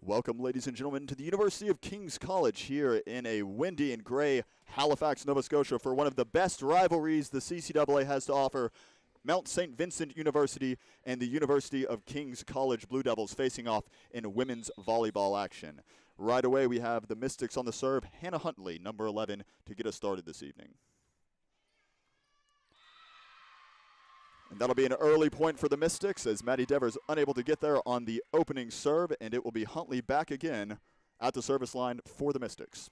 Welcome, ladies and gentlemen, to the University of King's College here in a windy and gray Halifax, Nova Scotia for one of the best rivalries the CCAA has to offer. Mount St. Vincent University and the University of King's College Blue Devils facing off in women's volleyball action. Right away, we have the Mystics on the serve, Hannah Huntley, number 11, to get us started this evening. And that'll be an early point for the Mystics as Maddie Devers unable to get there on the opening serve, and it will be Huntley back again at the service line for the Mystics.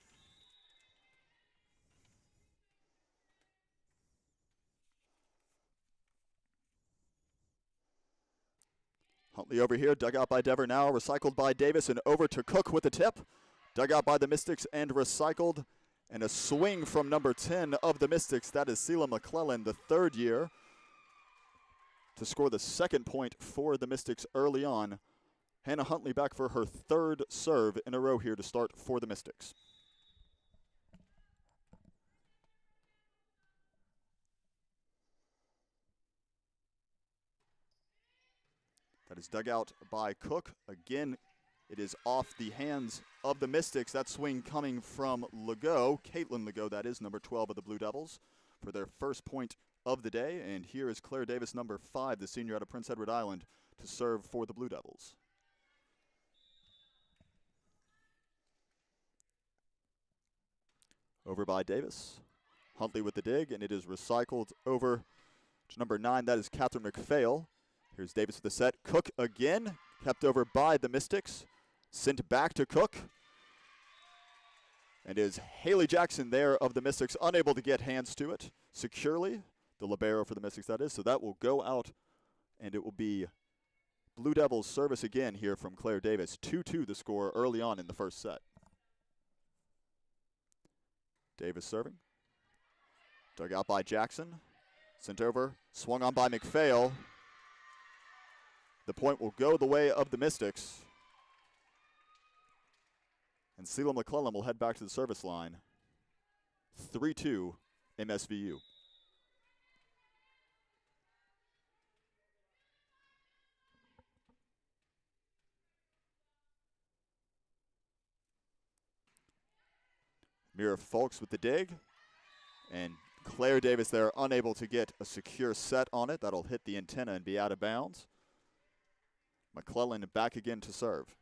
Huntley over here, dug out by Dever now, recycled by Davis, and over to Cook with the tip. Dug out by the Mystics and recycled, and a swing from number 10 of the Mystics. That is Selah McClellan, the third year, to score the second point for the Mystics early on. Hannah Huntley back for her third serve in a row here to start for the Mystics. That is dug out by Cook. Again, it is off the hands of the Mystics. That swing coming from Legault, Caitlin Legault, that is, number 12 of the Blue Devils, for their first point of the day. And here is Claire Davis, number 5, the senior out of Prince Edward Island, to serve for the Blue Devils. Over by Davis. Huntley with the dig, and it is recycled over to number 9. That is Catherine McPhail. Here's Davis with the set. Cook again, kept over by the Mystics. Sent back to Cook. And is Haley Jackson there of the Mystics, unable to get hands to it securely. The libero for the Mystics, that is. So that will go out, and it will be Blue Devils service again here from Claire Davis. 2-2 the score early on in the first set. Davis serving. Dug out by Jackson. Sent over, swung on by McPhail. The point will go the way of the Mystics. And Selah McClellan will head back to the service line. 3-2 MSVU. Mira Folks with the dig. And Claire Davis there unable to get a secure set on it. That'll hit the antenna and be out of bounds. McClellan back again to serve.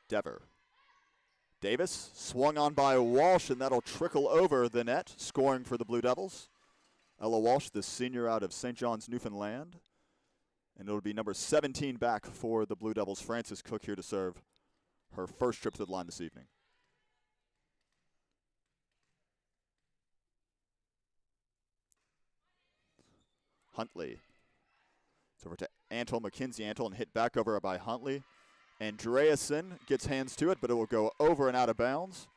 Dever. Davis swung on by Walsh, and that'll trickle over the net, scoring for the Blue Devils. Ella Walsh, the senior out of St. John's, Newfoundland. And it'll be number 17 back for the Blue Devils. Frances Cook here to serve her first trip to the line this evening. Huntley. It's over to Antle, Mackenzie Antle, and hit back over by Huntley. Andreasen gets hands to it, but it will go over and out of bounds.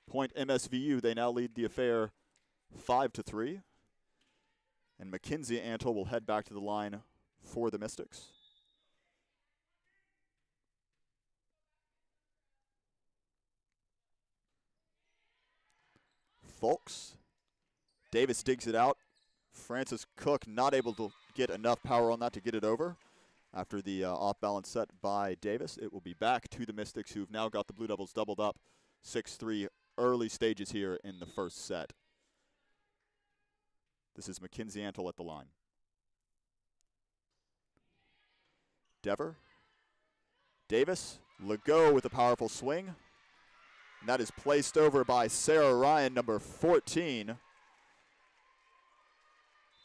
Point MSVU, they now lead the affair 5-3. And Mackenzie Antle will head back to the line for the Mystics. Folks. Davis digs it out. Frances Cook not able to get enough power on that to get it over. After the off-balance set by Davis, it will be back to the Mystics, who've now got the Blue Devils doubled up 6-3 early stages here in the first set. This is Mackenzie Antle at the line. Dever. Davis. Legault with a powerful swing. And that is placed over by Sarah Ryan, number 14.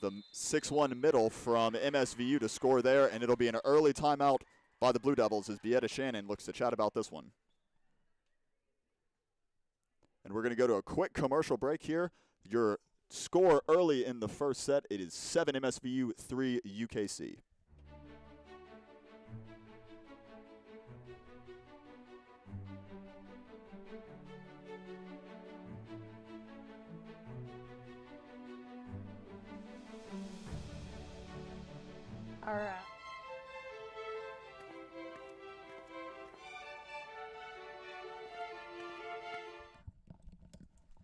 The 6-1 middle from MSVU to score there, and it'll be an early timeout by the Blue Devils as Beata Shannon looks to chat about this one. And we're going to go to a quick commercial break here. Your score early in the first set, it is 7 MSVU, 3 UKC. All right.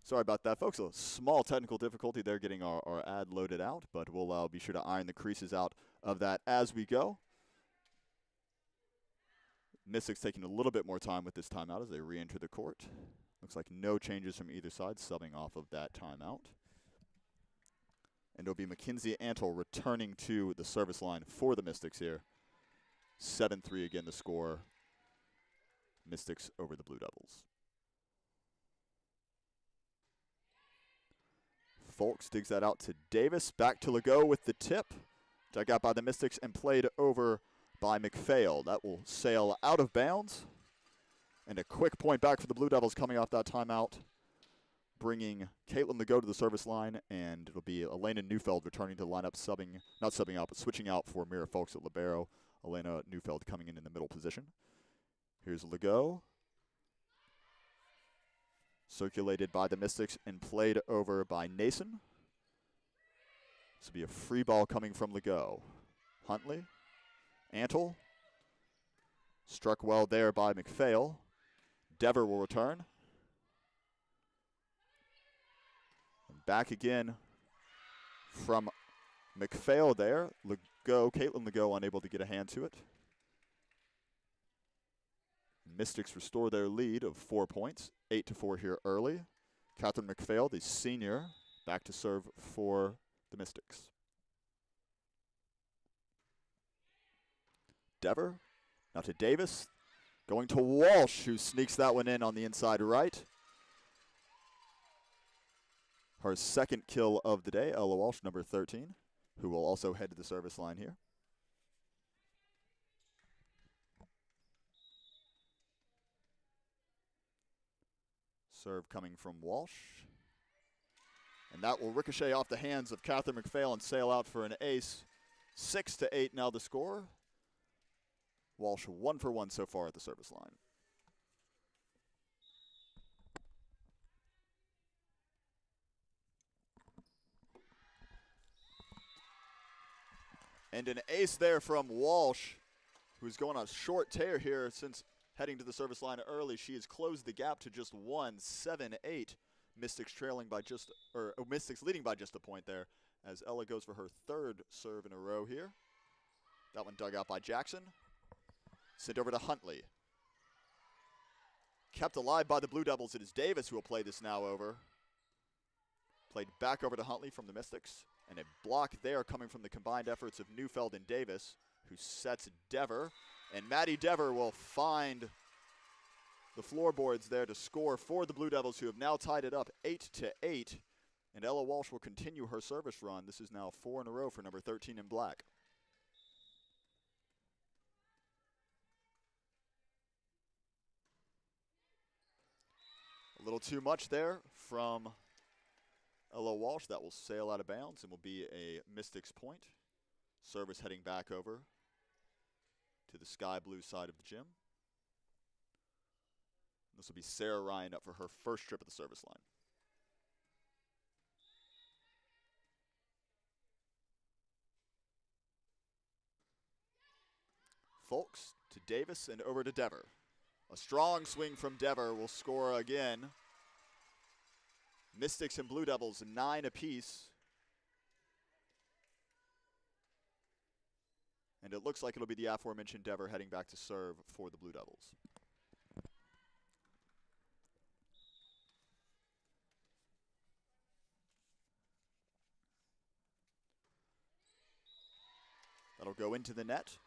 Sorry about that, folks. A small technical difficulty there getting our ad loaded out, but we'll be sure to iron the creases out of that as we go. Mystics taking a little bit more time with this timeout as they re-enter the court. Looks like no changes from either side, subbing off of that timeout. And it'll be Mackenzie Antle returning to the service line for the Mystics here. 7-3 again the score. Mystics over the Blue Devils. Folks digs that out to Davis. Back to Legault with the tip. Dug out by the Mystics and played over by McPhail. That will sail out of bounds. And a quick point back for the Blue Devils coming off that timeout, bringing Caitlin Legault to the service line, and it'll be Elena Neufeld returning to the lineup, not subbing out, but switching out for Mira Folks at libero. Elena Neufeld coming in the middle position. Here's Legault. Circulated by the Mystics and played over by Nason. This will be a free ball coming from Legault. Huntley. Antle. Struck well there by McPhail. Dever will return. And back again from McPhail there. Legault, Caitlin Legault unable to get a hand to it. Mystics restore their lead of 4 points, 8-4 here early. Catherine McPhail, the senior, back to serve for the Mystics. Dever, now to Davis, going to Walsh, who sneaks that one in on the inside right. Her second kill of the day, Ella Walsh, number 13, who will also head to the service line here. Serve coming from Walsh. And that will ricochet off the hands of Catherine McPhail and sail out for an ace. 6-8 now the score. Walsh 1 for 1 so far at the service line. And an ace there from Walsh, who's going on a short tear here since heading to the service line early. She has closed the gap to just 1, 7-8. Mystics trailing by just, or Mystics leading by just a point there, as Ella goes for her third serve in a row here. That one dug out by Jackson. Sent over to Huntley. Kept alive by the Blue Devils. It is Davis who will play this now over. Played back over to Huntley from the Mystics. And a block there coming from the combined efforts of Neufeld and Davis, who sets Dever. And Maddie Dever will find the floorboards there to score for the Blue Devils, who have now tied it up 8-8. And Ella Walsh will continue her service run. This is now 4 in a row for number 13 in black. A little too much there from Ella Walsh. That will sail out of bounds and will be a Mystics point. Service heading back over to the sky blue side of the gym. This will be Sarah Ryan up for her first trip at the service line. Folks to Davis and over to Dever. A strong swing from Dever will score again. Mystics and Blue Devils 9 apiece. And it looks like it'll be the aforementioned Dever heading back to serve for the Blue Devils. That'll go into the net.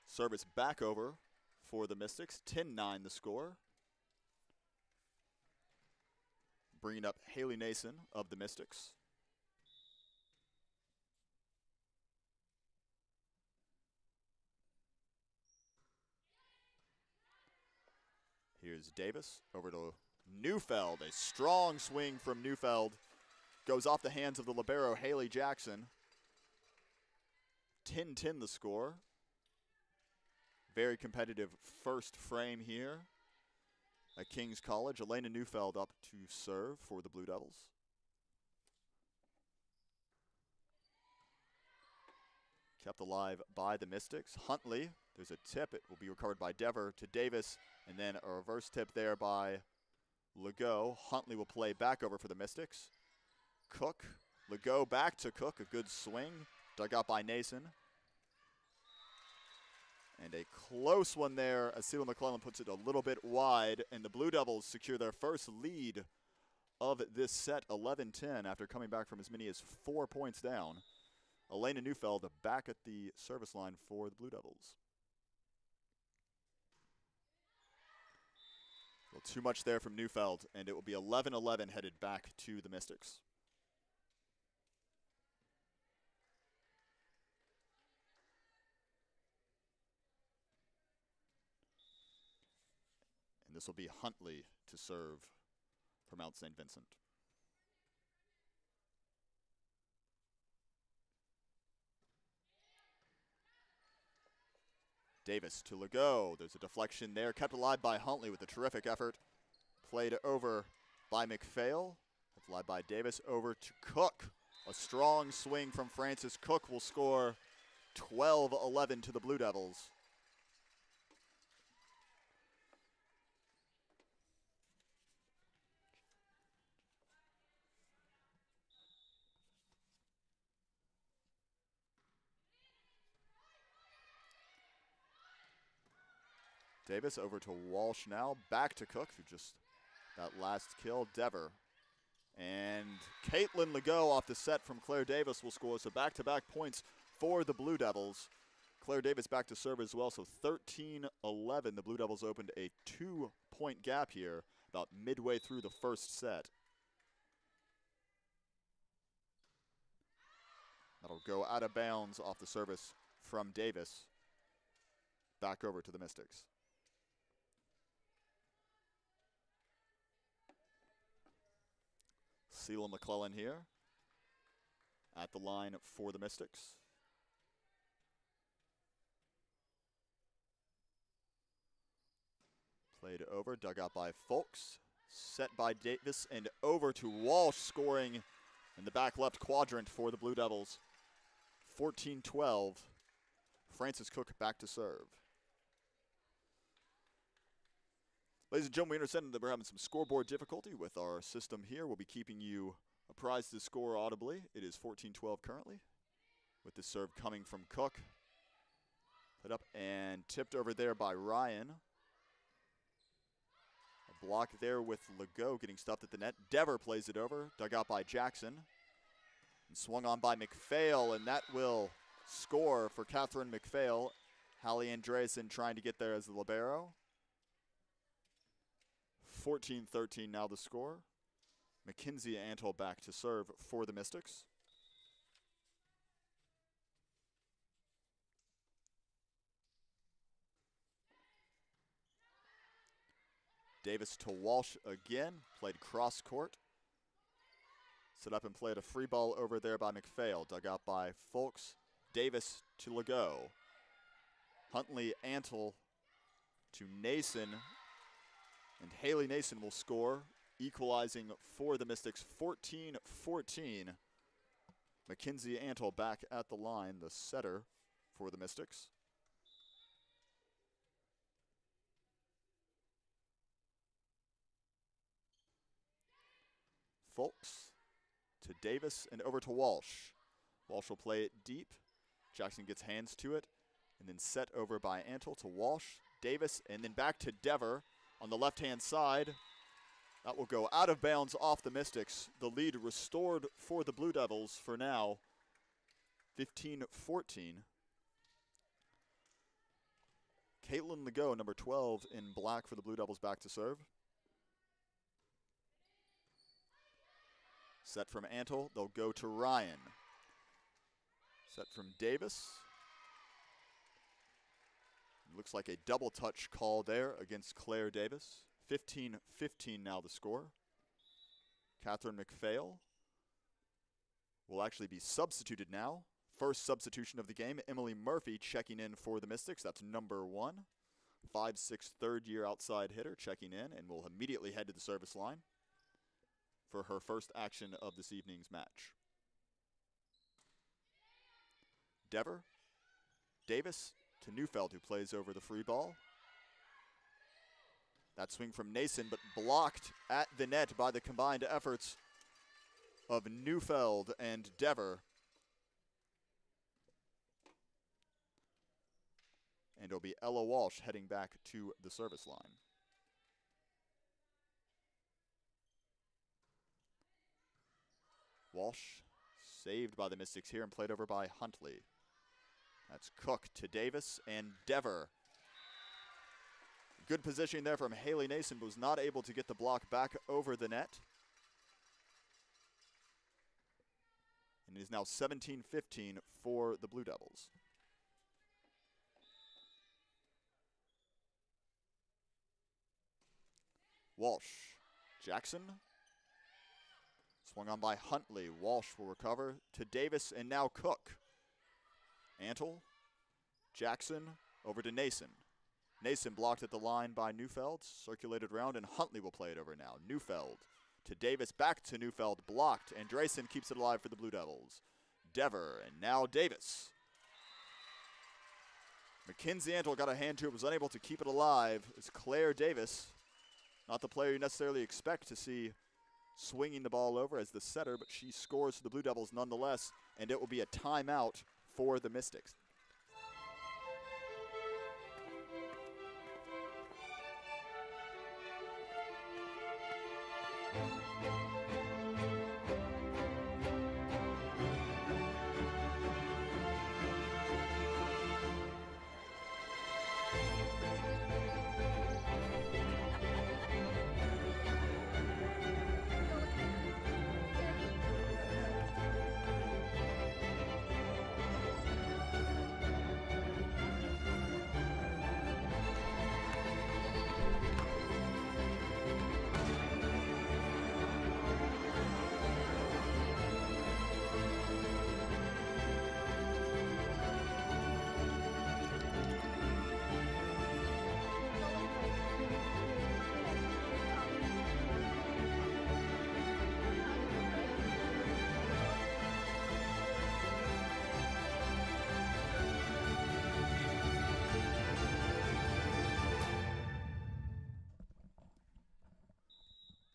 Service back over for the Mystics. 10-9 the score. Bringing up Haley Nason of the Mystics. Here's Davis over to Neufeld. A strong swing from Neufeld. Goes off the hands of the libero, Haley Jackson. 10-10 the score. Very competitive first frame here at King's College. Elena Neufeld up to serve for the Blue Devils. Kept alive by the Mystics. Huntley, there's a tip. It will be recovered by Dever to Davis, and then a reverse tip there by Legault. Huntley will play back over for the Mystics. Cook. Legault back to Cook. A good swing. Dug out by Nason. And a close one there as Celia McClellan puts it a little bit wide. And the Blue Devils secure their first lead of this set, 11-10, after coming back from as many as 4 points down. Elena Neufeld back at the service line for the Blue Devils. A little too much there from Neufeld, and it will be 11-11 headed back to the Mystics. And this will be Huntley to serve for Mount St. Vincent. Davis to Legault. There's a deflection there, kept alive by Huntley with a terrific effort. Played over by McPhail. Applied by Davis over to Cook. A strong swing from Francis Cook will score 12-11 to the Blue Devils. Davis over to Walsh now. Back to Cook, who just that last kill. Dever. And Caitlin Legault off the set from Claire Davis will score. So back-to-back points for the Blue Devils. Claire Davis back to serve as well. So 13-11. The Blue Devils opened a 2-point gap here about midway through the first set. That'll go out of bounds off the service from Davis. Back over to the Mystics. Celia McClellan here at the line for the Mystics. Played over, dug out by Folks. Set by Davis and over to Walsh, scoring in the back left quadrant for the Blue Devils. 14-12. Francis Cook back to serve. Ladies and gentlemen, we understand that we're having some scoreboard difficulty with our system here. We'll be keeping you apprised of the score audibly. It is 14-12 currently, with the serve coming from Cook. Put up and tipped over there by Ryan. A block there with Legault getting stuffed at the net. Dever plays it over, dug out by Jackson. And swung on by McPhail, and that will score for Catherine McPhail. Hallie Andreasen trying to get there as the libero. 14-13 now the score. Mackenzie Antle back to serve for the Mystics. Davis to Walsh again, played cross court. Set up and played a free ball over there by McPhail, dug out by Folks. Davis to Legault. Huntley Antle to Nason. And Haley Nason will score, equalizing for the Mystics 14-14. Mackenzie Antle back at the line, the setter for the Mystics. Folks to Davis and over to Walsh. Walsh will play it deep. Jackson gets hands to it. And then set over by Antle to Walsh. Davis and then back to Dever. On the left-hand side, that will go out of bounds off the Mystics. The lead restored for the Blue Devils for now, 15-14. Caitlin Legault, number 12 in black for the Blue Devils, back to serve. Set from Antle, they'll go to Ryan. Set from Davis. Looks like a double touch call there against Claire Davis. 15-15 now the score. Catherine McPhail will actually be substituted now. First substitution of the game. Emily Murphy checking in for the Mystics. That's number 1. 5'6" third-year outside hitter checking in and will immediately head to the service line for her first action of this evening's match. Dever, Davis to Neufeld, who plays over the free ball. That swing from Nason, but blocked at the net by the combined efforts of Neufeld and Dever. And it'll be Ella Walsh heading back to the service line. Walsh saved by the Mystics here and played over by Huntley. That's Cook to Davis and Dever. Good positioning there from Haley Nason, but was not able to get the block back over the net. And it is now 17-15 for the Blue Devils. Walsh, Jackson. Swung on by Huntley. Walsh will recover to Davis and now Cook. Antle, Jackson over to Nason. Nason blocked at the line by Neufeld, circulated around, and Huntley will play it over now. Neufeld to Davis, back to Neufeld, blocked, and Drayson keeps it alive for the Blue Devils. Dever, and now Davis. Mackenzie Antle got a hand to it, was unable to keep it alive. It's Claire Davis, not the player you necessarily expect to see swinging the ball over as the setter, but she scores for the Blue Devils nonetheless, and it will be a timeout for the Mystics.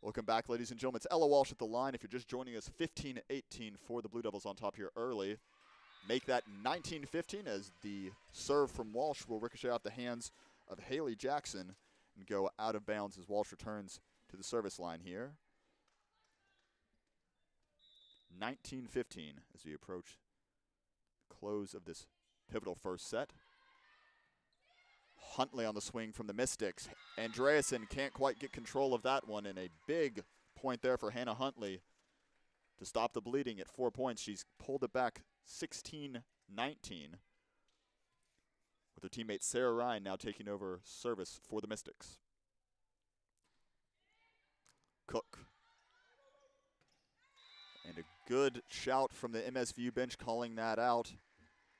Welcome back, ladies and gentlemen. It's Ella Walsh at the line. If you're just joining us, 15-18 for the Blue Devils on top here early. Make that 19-15 as the serve from Walsh will ricochet off the hands of Haley Jackson and go out of bounds as Walsh returns to the service line here. 19-15 as we approach the close of this pivotal first set. Huntley on the swing from the Mystics. Andreasen can't quite get control of that one, and a big point there for Hannah Huntley to stop the bleeding at 4 points. She's pulled it back 16-19 with her teammate Sarah Ryan now taking over service for the Mystics. Cook. And a good shout from the MSVU bench calling that out.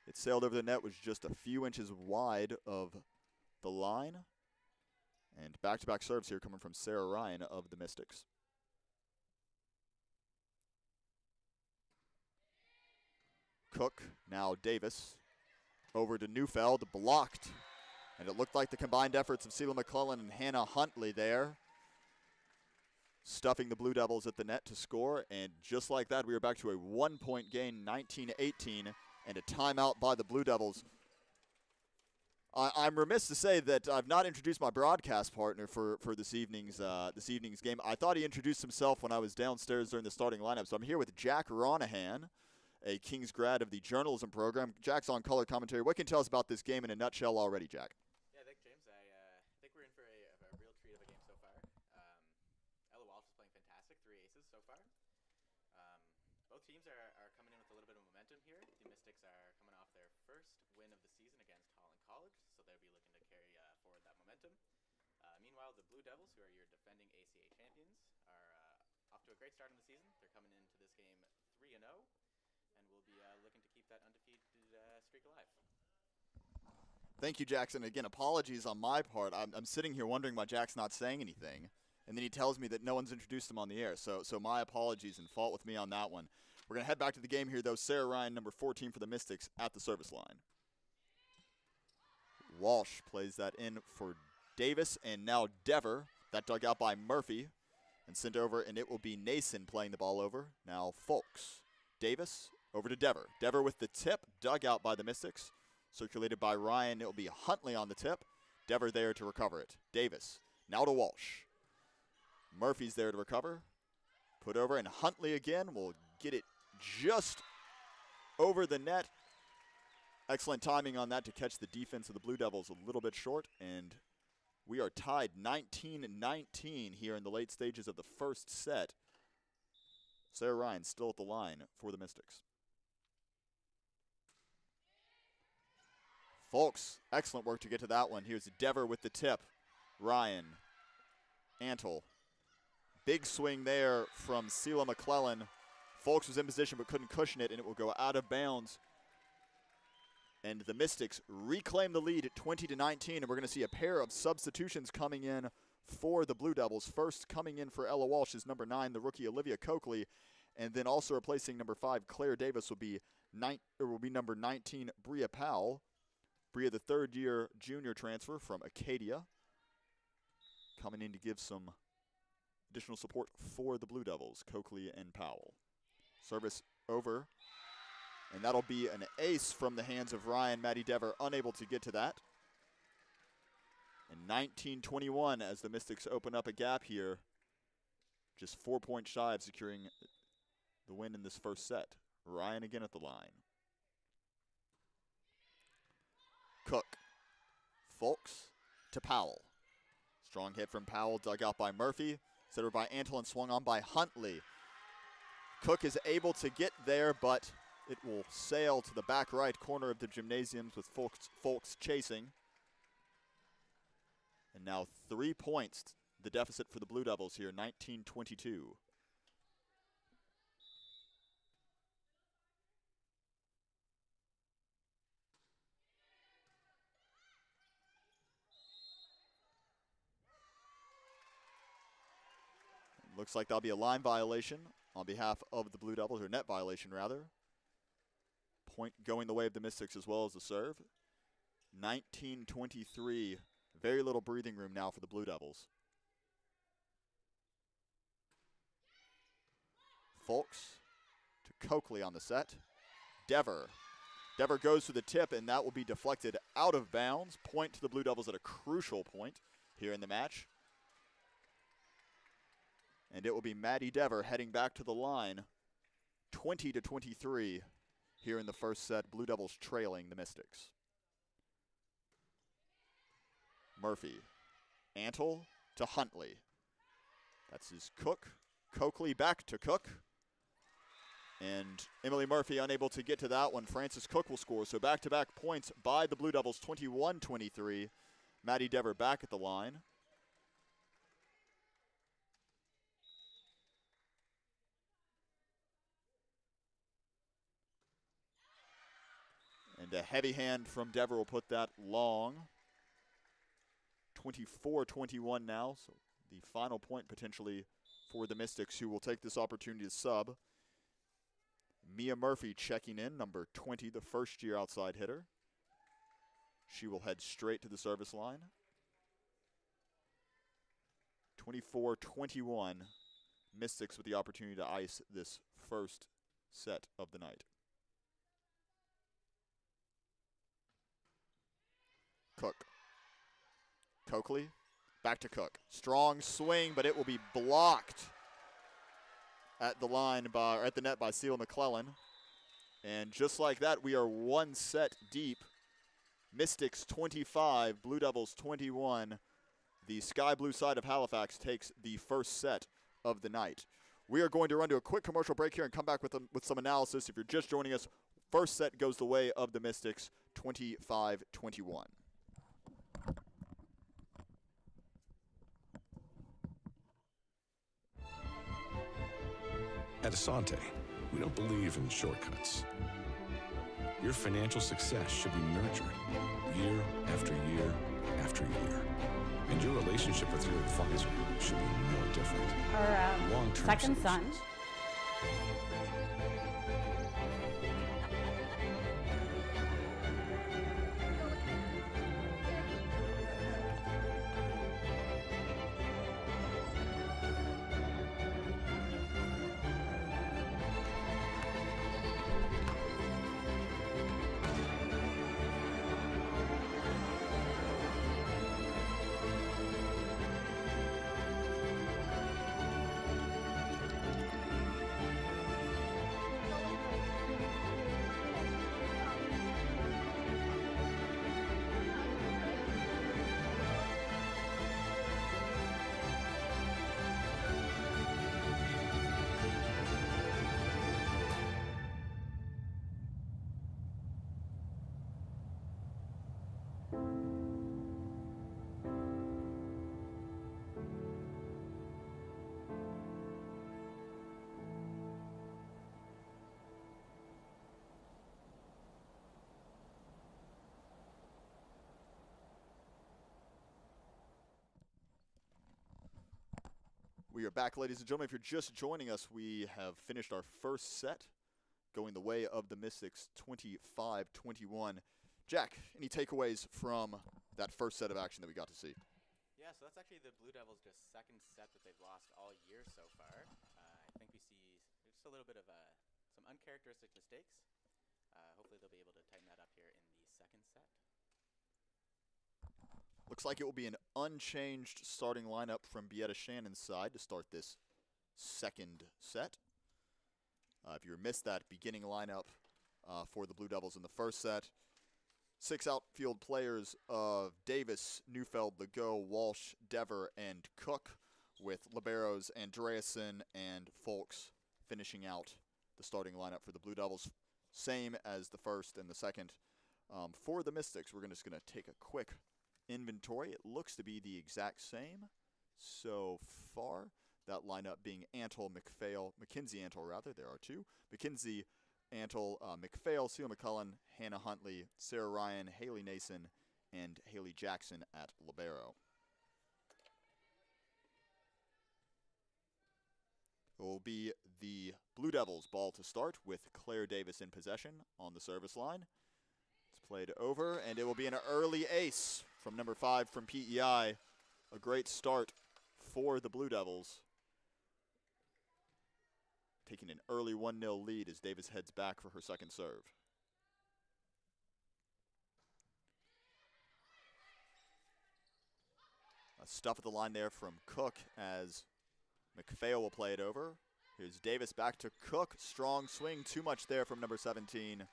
It sailed over the net, was just a few inches wide of the line. And back-to-back serves here coming from Sarah Ryan of the Mystics. Cook, now Davis. Over to Neufeld, blocked. And it looked like the combined efforts of Celia McClellan and Hannah Huntley there, stuffing the Blue Devils at the net to score. And just like that, we are back to a 1 point gain, 19-18, and a timeout by the Blue Devils. I'm remiss to say that I've not introduced my broadcast partner for this evening's game. I thought he introduced himself when I was downstairs during the starting lineup. So I'm here with Jack Ronahan, a King's grad of the journalism program. Jack's on color commentary. What can you tell us about this game in a nutshell already, Jack? Yeah, thanks, James. I think we're in for a real treat of a game so far. Ella Walsh is playing fantastic, 3 aces so far. Both teams are coming in with a little bit of momentum here. The Mystics are coming off their first win of the season against Holland College, so they'll be looking to carry forward that momentum. Meanwhile, the Blue Devils, who are your defending ACAA champions, are off to a great start in the season. They're coming into this game 3-0, and we'll be looking to keep that undefeated streak alive. Thank you, Jackson. Again, apologies on my part. I'm sitting here wondering why Jack's not saying anything, and then he tells me that no one's introduced him on the air. So my apologies and fault with me on that one. We're going to head back to the game here, though. Sarah Ryan, number 14 for the Mystics, at the service line. Walsh plays that in for Davis, and now Dever That dug out by Murphy and sent over, and it will be Nason playing the ball over. Now Folks. Davis over to Dever. Dever with the tip, dug out by the Mystics. Circulated by Ryan, it will be Huntley on the tip. Dever there to recover it. Davis, now to Walsh. Murphy's there to recover. Put over, and Huntley again will get it just over the net. Excellent timing on that to catch the defense of the Blue Devils a little bit short, and we are tied 19-19 here in the late stages of the first set. Sarah Ryan still at the line for the Mystics. Folks, excellent work to get to that one. Here's Dever with the tip. Ryan, Antle. Big swing there from Sela McClellan. Folks was in position but couldn't cushion it, and it will go out of bounds. And the Mystics reclaim the lead at 20-19, and we're going to see a pair of substitutions coming in for the Blue Devils. First coming in for Ella Walsh is number 9, the rookie Olivia Coakley, and then also replacing number 5, Claire Davis, will be number 19, Bria Powell. Bria, the third-year junior transfer from Acadia, coming in to give some additional support for the Blue Devils, Coakley and Powell. Service over, and that'll be an ace from the hands of Ryan. Maddie Dever unable to get to that. And 19-21 as the Mystics open up a gap here. Just 4 points shy of securing the win in this first set. Ryan again at the line. Cook. Folks to Powell. Strong hit from Powell, dug out by Murphy. Set over by Antle and swung on by Huntley. Cook is able to get there, but it will sail to the back right corner of the gymnasiums with Folks chasing. And now 3 points, the deficit for the Blue Devils here, 19-22. Looks like that'll be a line violation on behalf of the Blue Devils, or net violation rather. Point going the way of the Mystics as well as the serve. 19-23. Very little breathing room now for the Blue Devils. Folks to Coakley on the set. Dever. Dever goes to the tip, and that will be deflected out of bounds. Point to the Blue Devils at a crucial point here in the match. And it will be Maddie Dever heading back to the line. 20-23 here in the first set. Blue Devils trailing the Mystics. Murphy. Antle to Huntley. That's his Cook. Coakley back to Cook. And Emily Murphy unable to get to that one. Frances Cook will score. So back-to-back points by the Blue Devils, 21-23. Maddie Dever back at the line. And a heavy hand from Dever will put that long. 24-21 now, so the final point potentially for the Mystics, who will take this opportunity to sub. Mia Murphy checking in, number 20, the first-year outside hitter. She will head straight to the service line. 24-21, Mystics with the opportunity to ice this first set of the night. Cook. Coakley, back to Cook. Strong swing, but it will be blocked at the line by, or at the net by Sela McClellan. And just like that, we are one set deep. Mystics 25, Blue Devils 21. The sky blue side of Halifax takes the first set of the night. We are going to run to a quick commercial break here and come back with some analysis. If you're just joining us, first set goes the way of the Mystics, 25-21. At Asante, we don't believe in shortcuts. Your financial success should be nurtured year after year after year. And your relationship with your advisor should be no different. Our Long-term second son. solutions. We are back, ladies and gentlemen. If you're just joining us, we have finished our first set, going the way of the Mystics, 25-21. Jack, any takeaways from that first set of action that we got to see? Yeah, so that's actually the Blue Devils' just second set that they've lost all year so far. I think we see just a little bit of some uncharacteristic mistakes. Hopefully they'll be able to tighten that up here in the second set. Looks like it will be an unchanged starting lineup from Bietta Shannon's side to start this second set. If you missed that beginning lineup for the Blue Devils in the first set, 6 outfield players of Davis, Neufeld, Legault, Walsh, Dever, and Cook, with liberos Andreasen and Folks finishing out the starting lineup for the Blue Devils. Same as the first and the second. For the Mystics, we're just going to take a quick inventory. It looks to be the exact same so far. That lineup being Antle, McPhail, McKenzie Antle rather. There are two. McKenzie, Antle, McPhail, Seal McCullen, Hannah Huntley, Sarah Ryan, Haley Nason, and Haley Jackson at libero. It will be the Blue Devils ball to start with Claire Davis in possession on the service line. It's played over, and it will be an early ace from number 5 from PEI. A great start for the Blue Devils, taking an early 1-0 lead as Davis heads back for her second serve. A stuff at the line there from Cook as McPhail will play it over. Here's Davis back to Cook. Strong swing, too much there from number 17.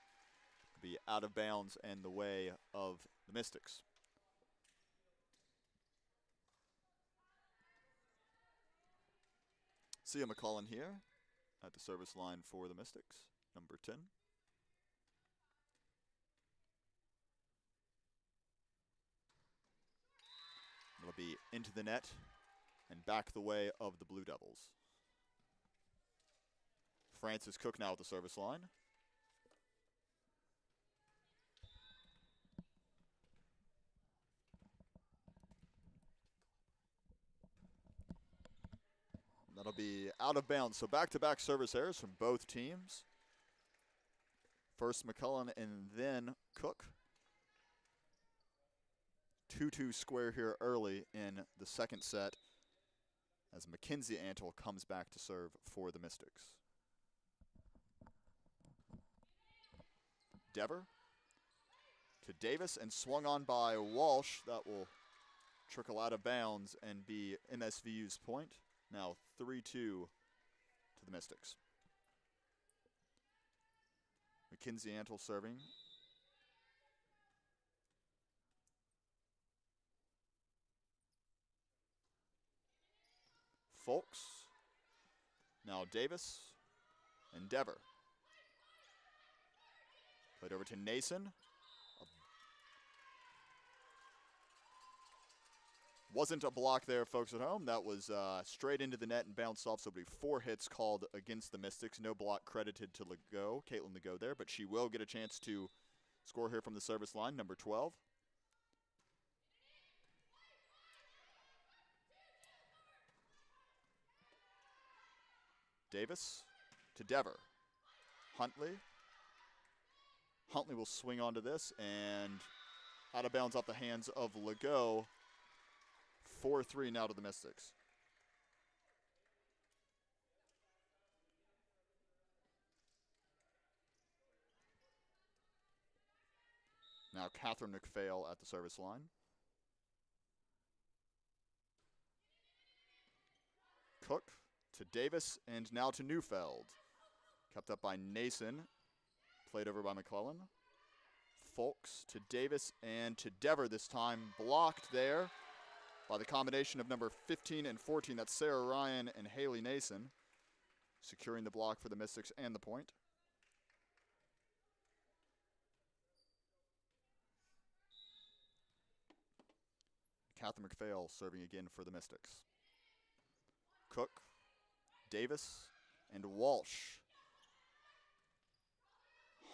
Be out of bounds and the way of the Mystics. Sia McCullen here at the service line for the Mystics, number 10. It'll be into the net and back the way of the Blue Devils. Francis Cook now at the service line. That'll be out of bounds. So back-to-back service errors from both teams. First McCullen and then Cook. 2-2 square here early in the second set as Mackenzie Antle comes back to serve for the Mystics. Dever to Davis and swung on by Walsh. That will trickle out of bounds and be MSVU's point. Now 3-2 to the Mystics. Mackenzie Antle serving. Folks. Now Davis and Dever. Played over to Nason. Wasn't a block there, folks at home. That was straight into the net and bounced off, so it'll be 4 hits called against the Mystics. No block credited to Legault, Caitlin Legault there, but she will get a chance to score here from the service line, number 12. Davis to Dever. Huntley. Huntley will swing onto this and out of bounds off the hands of Legault. 4-3 now to the Mystics. Now Catherine McPhail at the service line. Cook to Davis and now to Neufeld. Kept up by Nason. Played over by McClellan. Folks to Davis and to Dever this time. Blocked there by the combination of number 15 and 14. That's Sarah Ryan and Haley Nason. Securing the block for the Mystics and the point. Catherine McPhail serving again for the Mystics. Cook, Davis, and Walsh.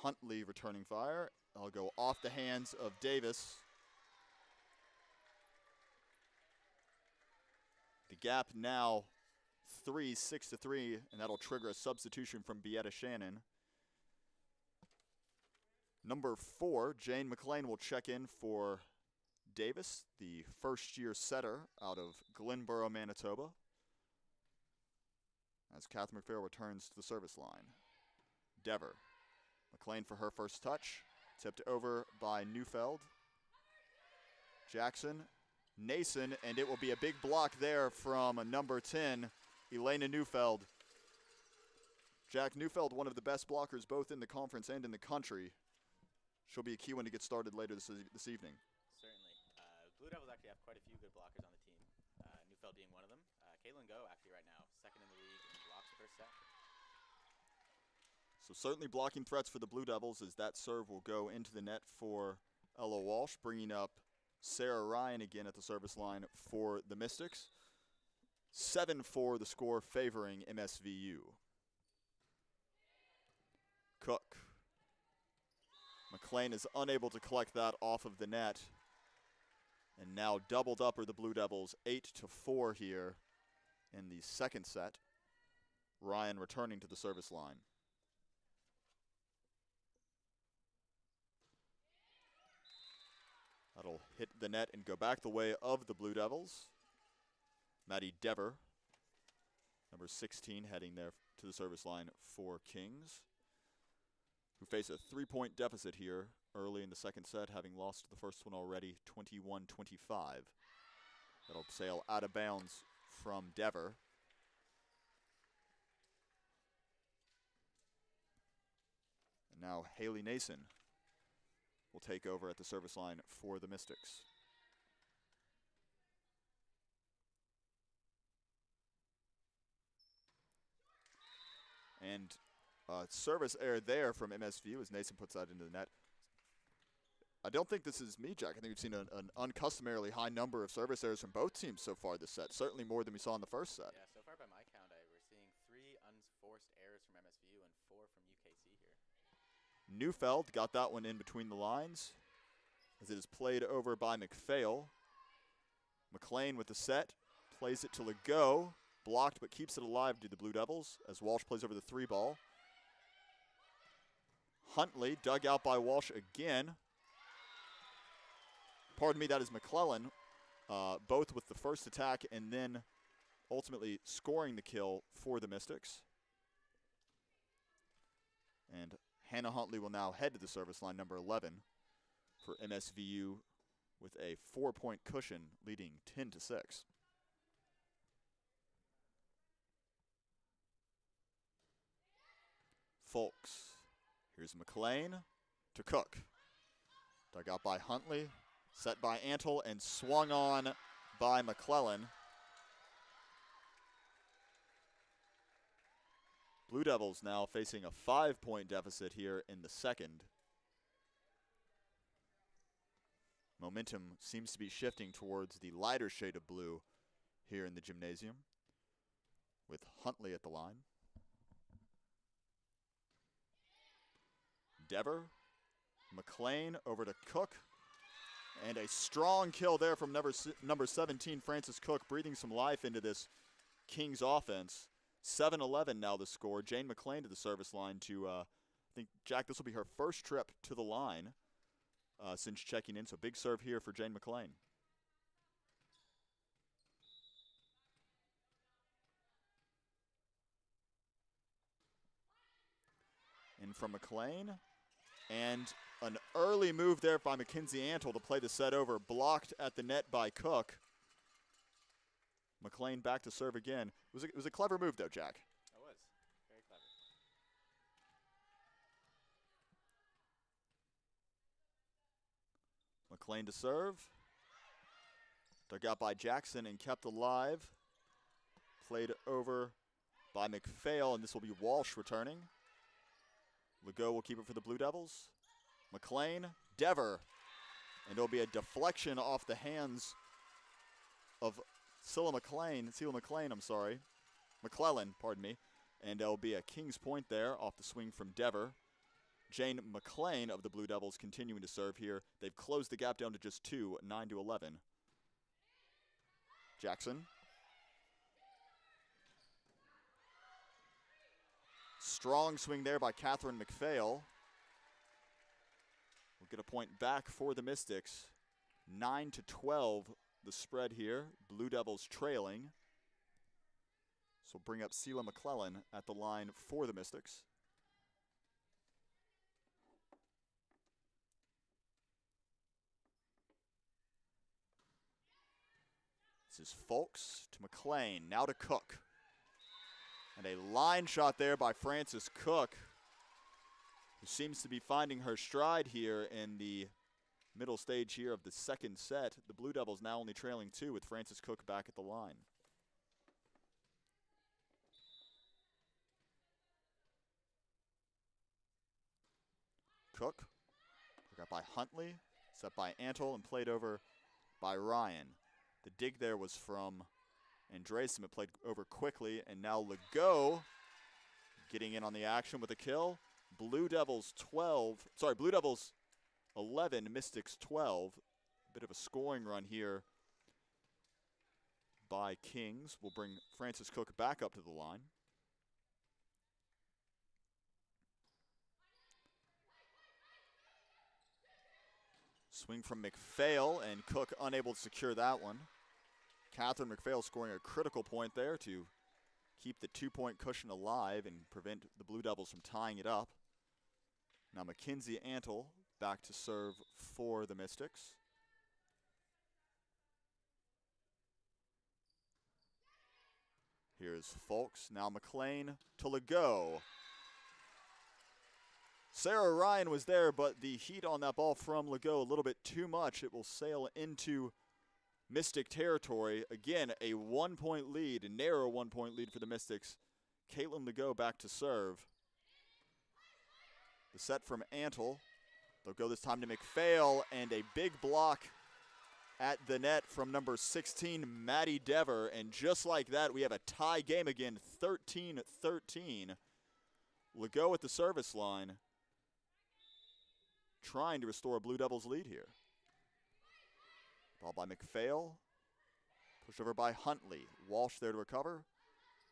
Huntley returning fire. I'll go off the hands of Davis. The gap now 3, 6-3, and that'll trigger a substitution from Beata Shannon. Number 4, Jane McLean will check in for Davis, the first-year setter out of Glenboro, Manitoba, as Catherine McPhail returns to the service line. Dever. McLean for her first touch. Tipped over by Neufeld. Jackson. Nason, and it will be a big block there from number 10, Elena Neufeld. Jack Neufeld, one of the best blockers both in the conference and in the country. She'll be a key one to get started later this evening. Certainly. Blue Devils actually have quite a few good blockers on the team, Neufeld being one of them. Caitlin Go, actually, right now, second in the league in blocks per set. So certainly blocking threats for the Blue Devils as that serve will go into the net for Ella Walsh, bringing up Sarah Ryan again at the service line for the Mystics. 7-4 the score favoring MSVU. Cook. McLean is unable to collect that off of the net. And now doubled up are the Blue Devils, 8-4 here in the second set. Ryan returning to the service line. That'll hit the net and go back the way of the Blue Devils. Maddie Dever, number 16, heading there to the service line for Kings, who face a 3-point deficit here early in the second set, having lost the first one already, 21-25. That'll sail out of bounds from Dever. And now Haley Nason will take over at the service line for the Mystics. And service error there from MSVU as Nason puts that into the net. I don't think this is me, Jack. I think we've seen an uncustomarily high number of service errors from both teams so far this set, certainly more than we saw in the first set. Yeah, so far by my count, we're seeing 3 unforced errors from MSVU and 4 from UKC here. Neufeld got that one in between the lines as it is played over by McPhail. McLean with the set, plays it to Legault, blocked but keeps it alive to the Blue Devils as Walsh plays over the 3-ball. Huntley dug out by Walsh again. Pardon me, that is McClellan, both with the first attack and then ultimately scoring the kill for the Mystics. And Hannah Huntley will now head to the service line, number 11, for MSVU with a 4-point cushion, leading 10-6. Folks. Here's McLean to Cook. Dug out by Huntley, set by Antle, and swung on by McClellan. Blue Devils now facing a 5-point deficit here in the second. Momentum seems to be shifting towards the lighter shade of blue here in the gymnasium, with Huntley at the line. Dever, McLean over to Cook, and a strong kill there from number 17, Francis Cook, breathing some life into this Kings offense. 7-11 now the score. Jane McLean to the service line to, I think, Jack, this will be her first trip to the line since checking in, so big serve here for Jane McLean. In from McLean. And an early move there by Mackenzie Antle to play the set over, blocked at the net by Cook. McLean back to serve again. It was a clever move, though, Jack. It was. Very clever. McLean to serve. Dug out by Jackson and kept alive. Played over by McPhail, and this will be Walsh returning. Legault will keep it for the Blue Devils. McLean, Dever, and it'll be a deflection off the hands of McClellan, pardon me, and there'll be a King's point there off the swing from Dever. Jane McLean of the Blue Devils continuing to serve here. They've closed the gap down to just 2, 9-11. Jackson. Strong swing there by Catherine McPhail. We'll get a point back for the Mystics. 9-12 the spread here. Blue Devils trailing. So bring up Sela McClellan at the line for the Mystics. This is Folks to McLean, now to Cook. And a line shot there by Frances Cook, who seems to be finding her stride here in the middle stage here of the second set. The Blue Devils now only trailing 2 with Frances Cook back at the line. Cook, got by Huntley, set by Antle and played over by Ryan. The dig there was from Andreessen, but played over quickly, and now Legault getting in on the action with a kill. Blue Devils 11, Mystics 12. A bit of a scoring run here by Kings. We'll bring Frances Cook back up to the line. Swing from McPhail, and Cook unable to secure that one. Catherine McPhail scoring a critical point there to keep the 2-point cushion alive and prevent the Blue Devils from tying it up. Now Mackenzie Antle back to serve for the Mystics. Here's Folks, now McLean to Legault. Sarah Ryan was there, but the heat on that ball from Legault a little bit too much. It will sail into Mystic territory. Again, a 1-point lead, a narrow 1-point lead for the Mystics. Caitlin Legault back to serve. The set from Antle. They'll go this time to McPhail, and a big block at the net from number 16, Maddie Dever. And just like that, we have a tie game again, 13-13. Legault at the service line, trying to restore a Blue Devils lead here. Ball by McPhail. Pushed over by Huntley. Walsh there to recover.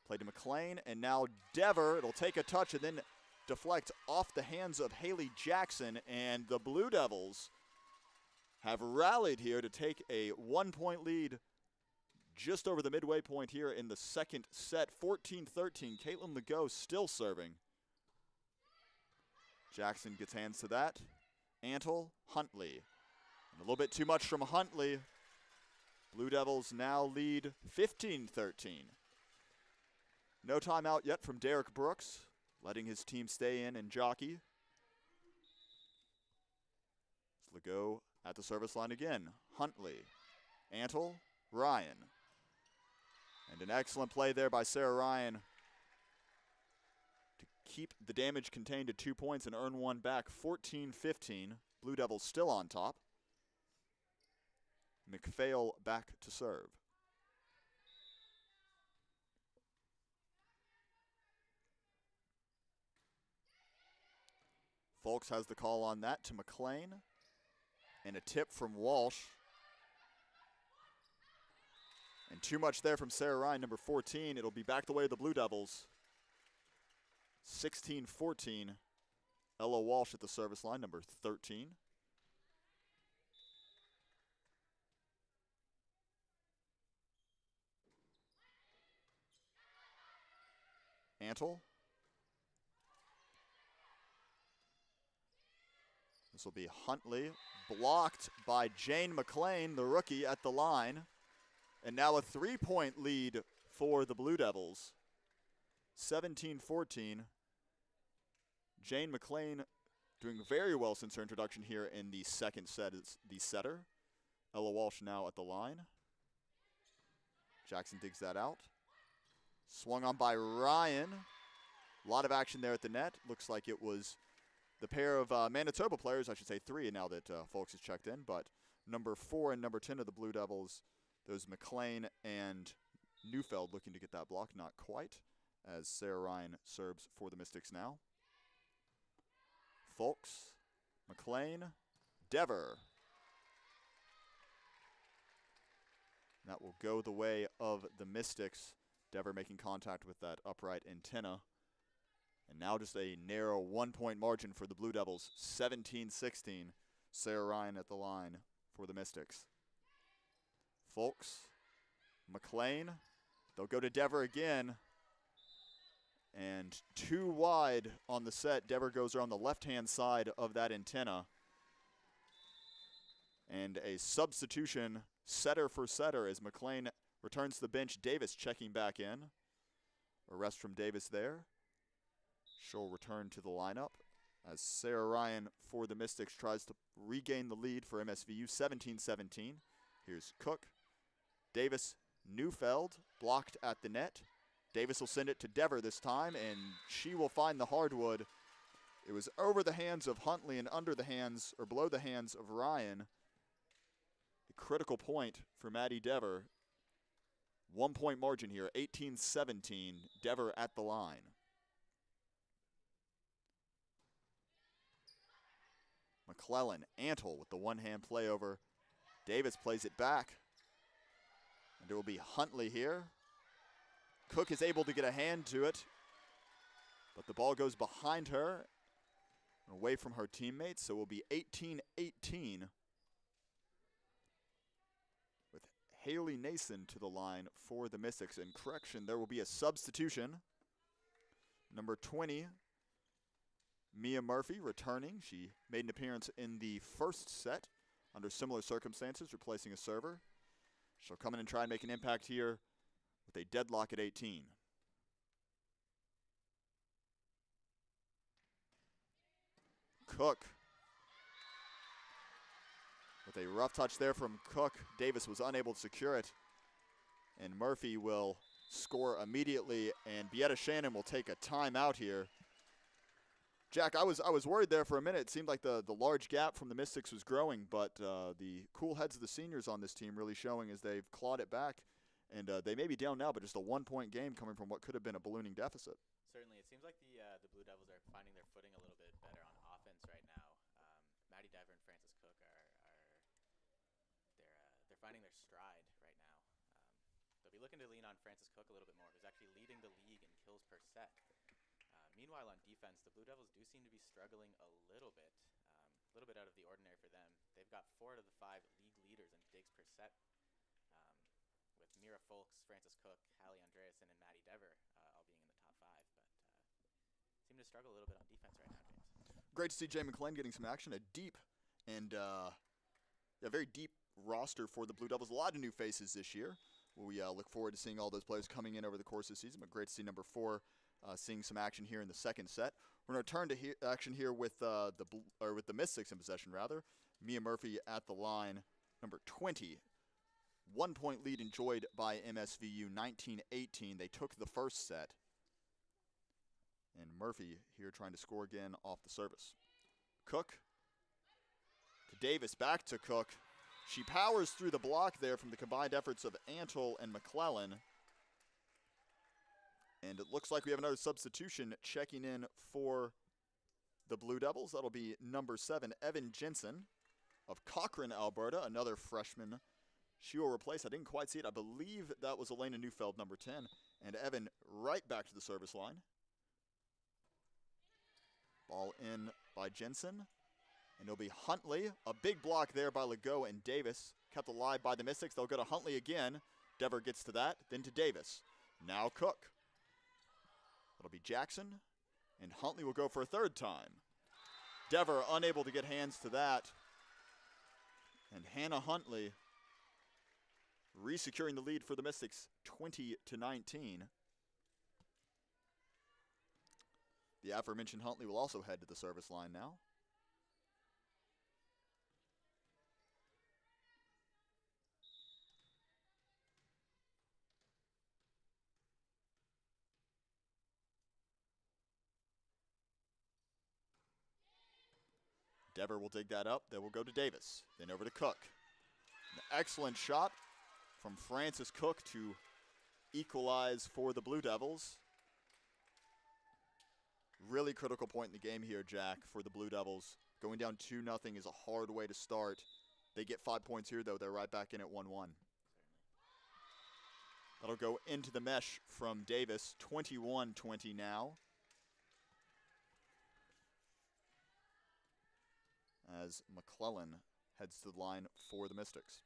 Play to McLean, and now Dever. It'll take a touch and then deflect off the hands of Haley Jackson, and the Blue Devils have rallied here to take a 1-point lead just over the midway point here in the second set. 14-13. Caitlin Legault still serving. Jackson gets hands to that. Antle, Huntley. And a little bit too much from Huntley. Blue Devils now lead 15-13. No timeout yet from Derek Brooks, letting his team stay in and jockey. Legault at the service line again. Huntley, Antle, Ryan. And an excellent play there by Sarah Ryan to keep the damage contained to 2 points and earn one back. 14-15. Blue Devils still on top. McPhail back to serve. Folks has the call on that to McLean. And a tip from Walsh. And too much there from Sarah Ryan, number 14. It'll be back the way of the Blue Devils. 16-14. Ella Walsh at the service line, number 13. Antle. This will be Huntley, blocked by Jane McLean, the rookie, at the line. And now a 3-point lead for the Blue Devils. 17-14. Jane McLean doing very well since her introduction here in the second set is the setter. Ella Walsh now at the line. Jackson digs that out. Swung on by Ryan. A lot of action there at the net. Looks like it was the pair of Manitoba players, I should say 3 now that Folks has checked in, but number 4 and number 10 of the Blue Devils, those McLean and Neufeld looking to get that block. Not quite, as Sarah Ryan serves for the Mystics now. Folks, McLean, Dever. That will go the way of the Mystics. Dever making contact with that upright antenna. And now just a narrow 1-point margin for the Blue Devils, 17-16. Sarah Ryan at the line for the Mystics. Folks, McLean, they'll go to Dever again. And too wide on the set. Dever goes around the left-hand side of that antenna. And a substitution setter for setter as McLean returns to the bench. Davis checking back in. A rest from Davis there. She'll return to the lineup as Sarah Ryan for the Mystics tries to regain the lead for MSVU, 17-17. Here's Cook. Davis, Neufeld, blocked at the net. Davis will send it to Dever this time, and she will find the hardwood. It was over the hands of Huntley and under the hands, or below the hands of Ryan. A critical point for Maddie Dever. 1-point margin here, 18-17, Dever at the line. McClellan, Antle with the one-hand play over. Davis plays it back. And it will be Huntley here. Cook is able to get a hand to it, but the ball goes behind her, away from her teammates, so it will be 18-18 with Haley Nason to the line for the Mystics. And correction, there will be a substitution. Number 20, Mia Murphy, returning. She made an appearance in the first set under similar circumstances, replacing a server. She'll come in and try and make an impact here with a deadlock at 18. Cook with a rough touch there from Cook. Davis was unable to secure it. And Murphy will score immediately, and Bietta Shannon will take a timeout here. Jack, I was worried there for a minute. It seemed like the large gap from the Mystics was growing, but the cool heads of the seniors on this team really showing as they've clawed it back. And they may be down now, but just a 1-point game coming from what could have been a ballooning deficit. Certainly. It seems like the Blue Devils are finding their footing a little bit better on offense right now. Maddie Dever and Francis Cook they're finding their stride right now. They'll be looking to lean on Francis Cook a little bit more, who's actually leading the league in kills per set. Meanwhile, on defense, the Blue Devils do seem to be struggling a little bit out of the ordinary for them. They've got 4 out of the 5 league leaders in digs per set, with Mira Folks, Francis Cook, Hallie Andreasen, and Maddie Dever all being in the top 5, but seem to struggle a little bit on defense right now, James. Great to see Jay McLean getting some action. A deep and a very deep roster for the Blue Devils. A lot of new faces this year. We look forward to seeing all those players coming in over the course of the season, but great to see number 4 seeing some action here in the second set. We're going to return to action here with the Mystics in possession, rather. Mia Murphy at the line, number 20. 1-point lead enjoyed by MSVU, 19-18. They took the first set. And Murphy here trying to score again off the service. Cook to Davis, back to Cook. She powers through the block there from the combined efforts of Antle and McClellan. And it looks like we have another substitution checking in for the Blue Devils. That'll be number 7, Evan Jensen of Cochrane, Alberta, another freshman. She will replace, I didn't quite see it, I believe that was Elena Neufeld, number 10. And Evan right back to the service line. Ball in by Jensen. And it'll be Huntley. A big block there by Legault and Davis. Kept alive by the Mystics. They'll go to Huntley again. Dever gets to that, then to Davis. Now Cook. It'll be Jackson, and Huntley will go for a third time. Dever unable to get hands to that. And Hannah Huntley re-securing the lead for the Mystics, 20-19. The aforementioned Huntley will also head to the service line now. Dever will dig that up. Then we'll go to Davis. Then over to Cook. An excellent shot from Francis Cook to equalize for the Blue Devils. Really critical point in the game here, Jack, for the Blue Devils. Going down 2-0 is a hard way to start. They get 5 points here, though. They're right back in at 1-1. That'll go into the mesh from Davis. 21-20 now. as McClellan heads to the line for the Mystics.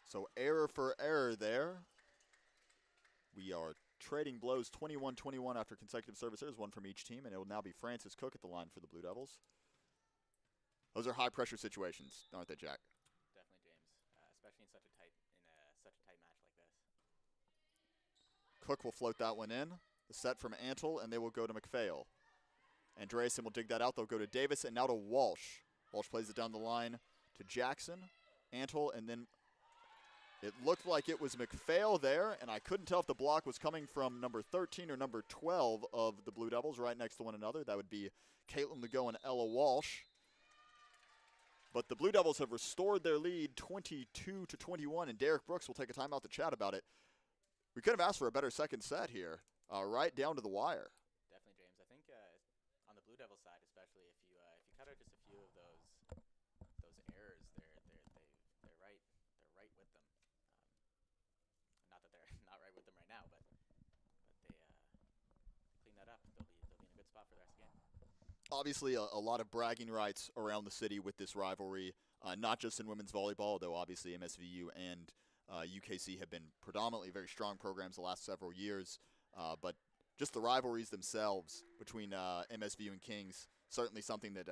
So error for error there. We are trading blows 21-21 after consecutive service errors, one from each team, and it will now be Francis Cook at the line for the Blue Devils. Those are high-pressure situations, aren't they, Jack? Definitely, James, especially in such a tight match like this. Cook will float that one in. The set from Antle, and they will go to McPhail. Andreessen will dig that out. They'll go to Davis, and now to Walsh. Walsh plays it down the line to Jackson, Antle, and then it looked like it was McPhail there, and I couldn't tell if the block was coming from number 13 or number 12 of the Blue Devils right next to one another. That would be Caitlin Legault and Ella Walsh. But the Blue Devils have restored their lead 22-21, and Derek Brooks will take a timeout to chat about it. We could have asked for a better second set here, right down to the wire. Definitely, James. I think on the Blue Devils side, especially if you cut out just a few of those errors, they're right with them. Not that they're not right with them right now, but they clean that up. They'll be in a good spot for the rest of the game. Obviously, a lot of bragging rights around the city with this rivalry, not just in women's volleyball, though obviously MSVU and UKC have been predominantly very strong programs the last several years, but just the rivalries themselves between MSVU and Kings, certainly something that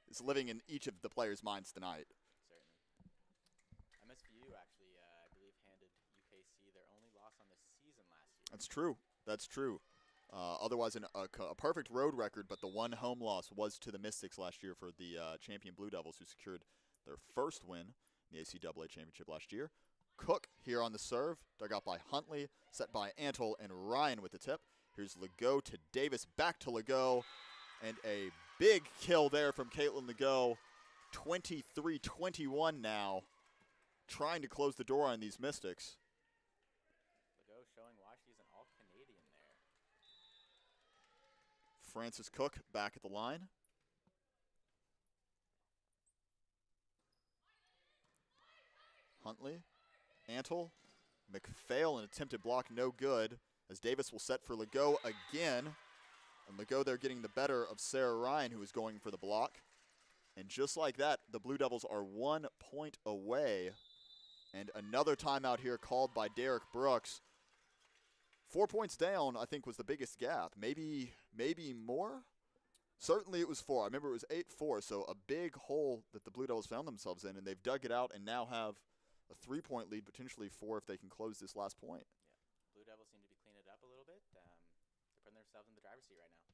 is living in each of the players' minds tonight. Certainly. MSVU actually, I believe, handed UKC their only loss on the season last year. That's true. That's true. Otherwise, a perfect road record, but the one home loss was to the Mystics last year for the champion Blue Devils, who secured their first win in the ACAA championship last year. Cook here on the serve, dug out by Huntley, set by Antle and Ryan with the tip. Here's Legault to Davis, back to Legault, and a big kill there from Caitlin Legault. 23-21 now, trying to close the door on these Mystics. Legault showing why she's an all-Canadian there. Francis Cook back at the line. Huntley, Antle, McPhail, an attempted block, no good, as Davis will set for Legault again. And Legault there getting the better of Sarah Ryan, who is going for the block. And just like that, the Blue Devils are 1 point away. And another timeout here called by Derek Brooks. 4 points down, I think, was the biggest gap. Maybe more? Certainly it was 4. I remember it was 8-4, so a big hole that the Blue Devils found themselves in, and they've dug it out and now have a 3-point lead, potentially 4 if they can close this last point. Yeah, Blue Devils seem to be cleaning it up a little bit. They're putting themselves in the driver's seat right now.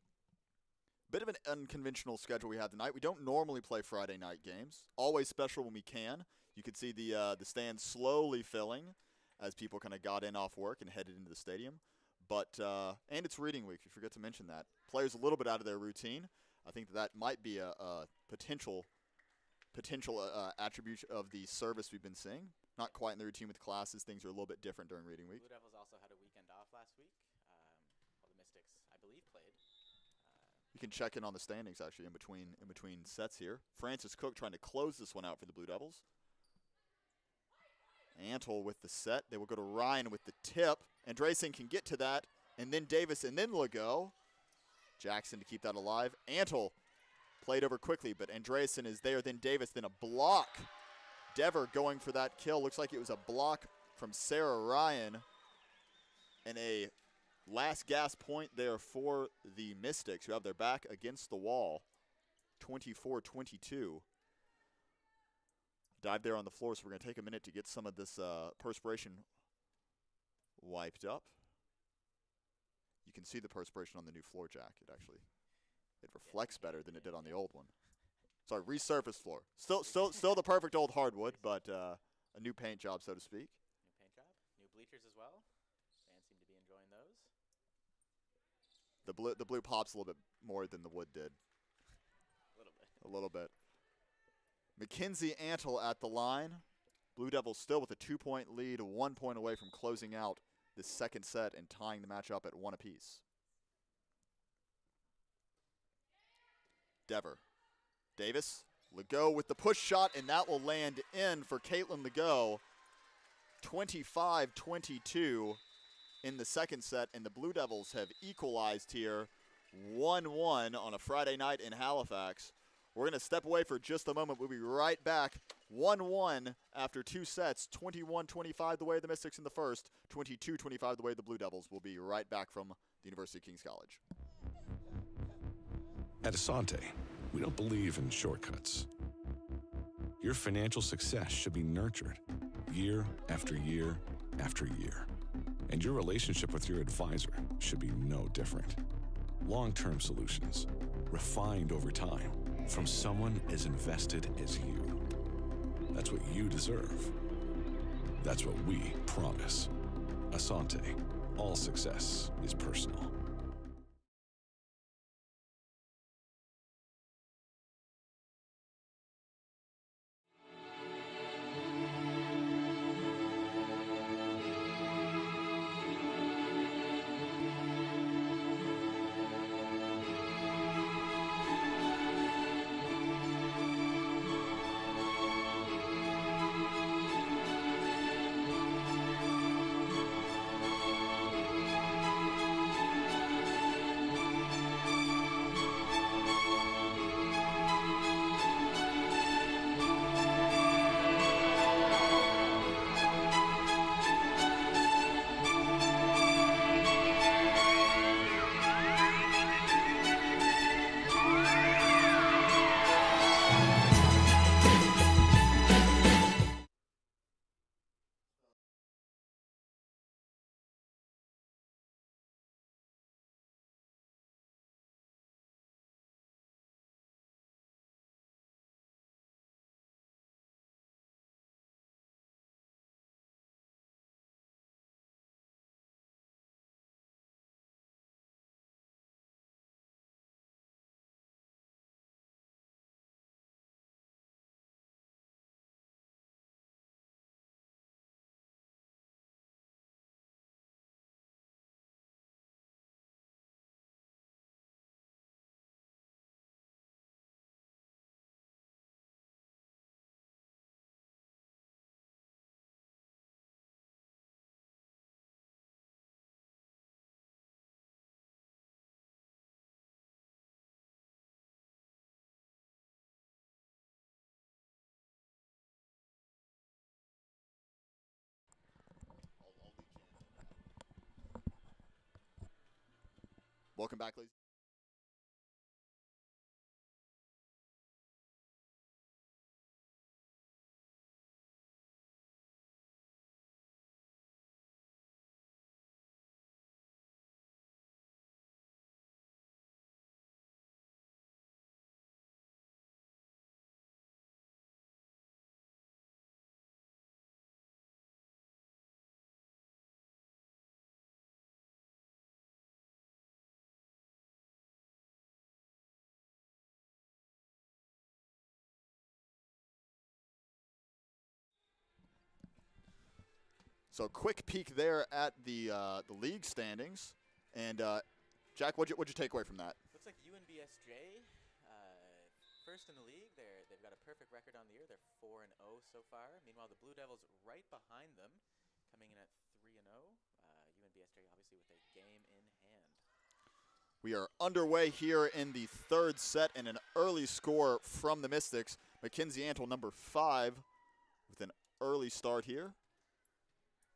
Bit of an unconventional schedule we had tonight. We don't normally play Friday night games. Always special when we can. You could see the stands slowly filling as people kind of got in off work and headed into the stadium. But and it's reading week. You forget to mention that. Players a little bit out of their routine. I think that might be a potential attribute of the service we've been seeing. Not quite in the routine with classes. Things are a little bit different during reading week. Blue Devils also had a weekend off last week. While the Mystics, I believe, played. You can check in on the standings actually in between sets here. Francis Cook trying to close this one out for the Blue Devils. Antle with the set. They will go to Ryan with the tip. Andreessen can get to that, and then Davis, and then Legault. Jackson to keep that alive. Antle played over quickly, but Andreessen is there. Then Davis, then a block. Dever going for that kill. Looks like it was a block from Sarah Ryan. And a last gas point there for the Mystics, who have their back against the wall. 24-22. Dive there on the floor, so we're going to take a minute to get some of this perspiration wiped up. You can see the perspiration on the new floor, Jack. It reflects better than it did on the old one. Sorry, resurfaced floor. Still the perfect old hardwood, but a new paint job, so to speak. New paint job, new bleachers as well. Fans seem to be enjoying those. The blue pops a little bit more than the wood did. A little bit. Mackenzie Antle at the line. Blue Devils still with a 2-point lead, 1 point away from closing out this second set and tying the match up at 1 apiece. Dever. Davis. Legault with the push shot, and that will land in for Caitlin Legault. 25-22 in the second set, and the Blue Devils have equalized here 1-1 on a Friday night in Halifax. We're going to step away for just a moment. We'll be right back. 1-1 after 2 sets, 21-25 the way of the Mystics in the first, 22-25 the way of the Blue Devils. We'll be right back from the University of King's College. At Asante, we don't believe in shortcuts. Your financial success should be nurtured year after year after year. And your relationship with your advisor should be no different. Long-term solutions, refined over time, from someone as invested as you. That's what you deserve. That's what we promise. Asante, all success is personal. Welcome back, ladies. So quick peek there at the league standings, and Jack, what'd you take away from that? Looks like UNBSJ, first in the league. They've got a perfect record on the year. They're 4-0 so far. Meanwhile, the Blue Devils right behind them, coming in at 3-0. UNBSJ obviously with a game in hand. We are underway here in the third set, and an early score from the Mystics. Mackenzie Antle, number 5, with an early start here.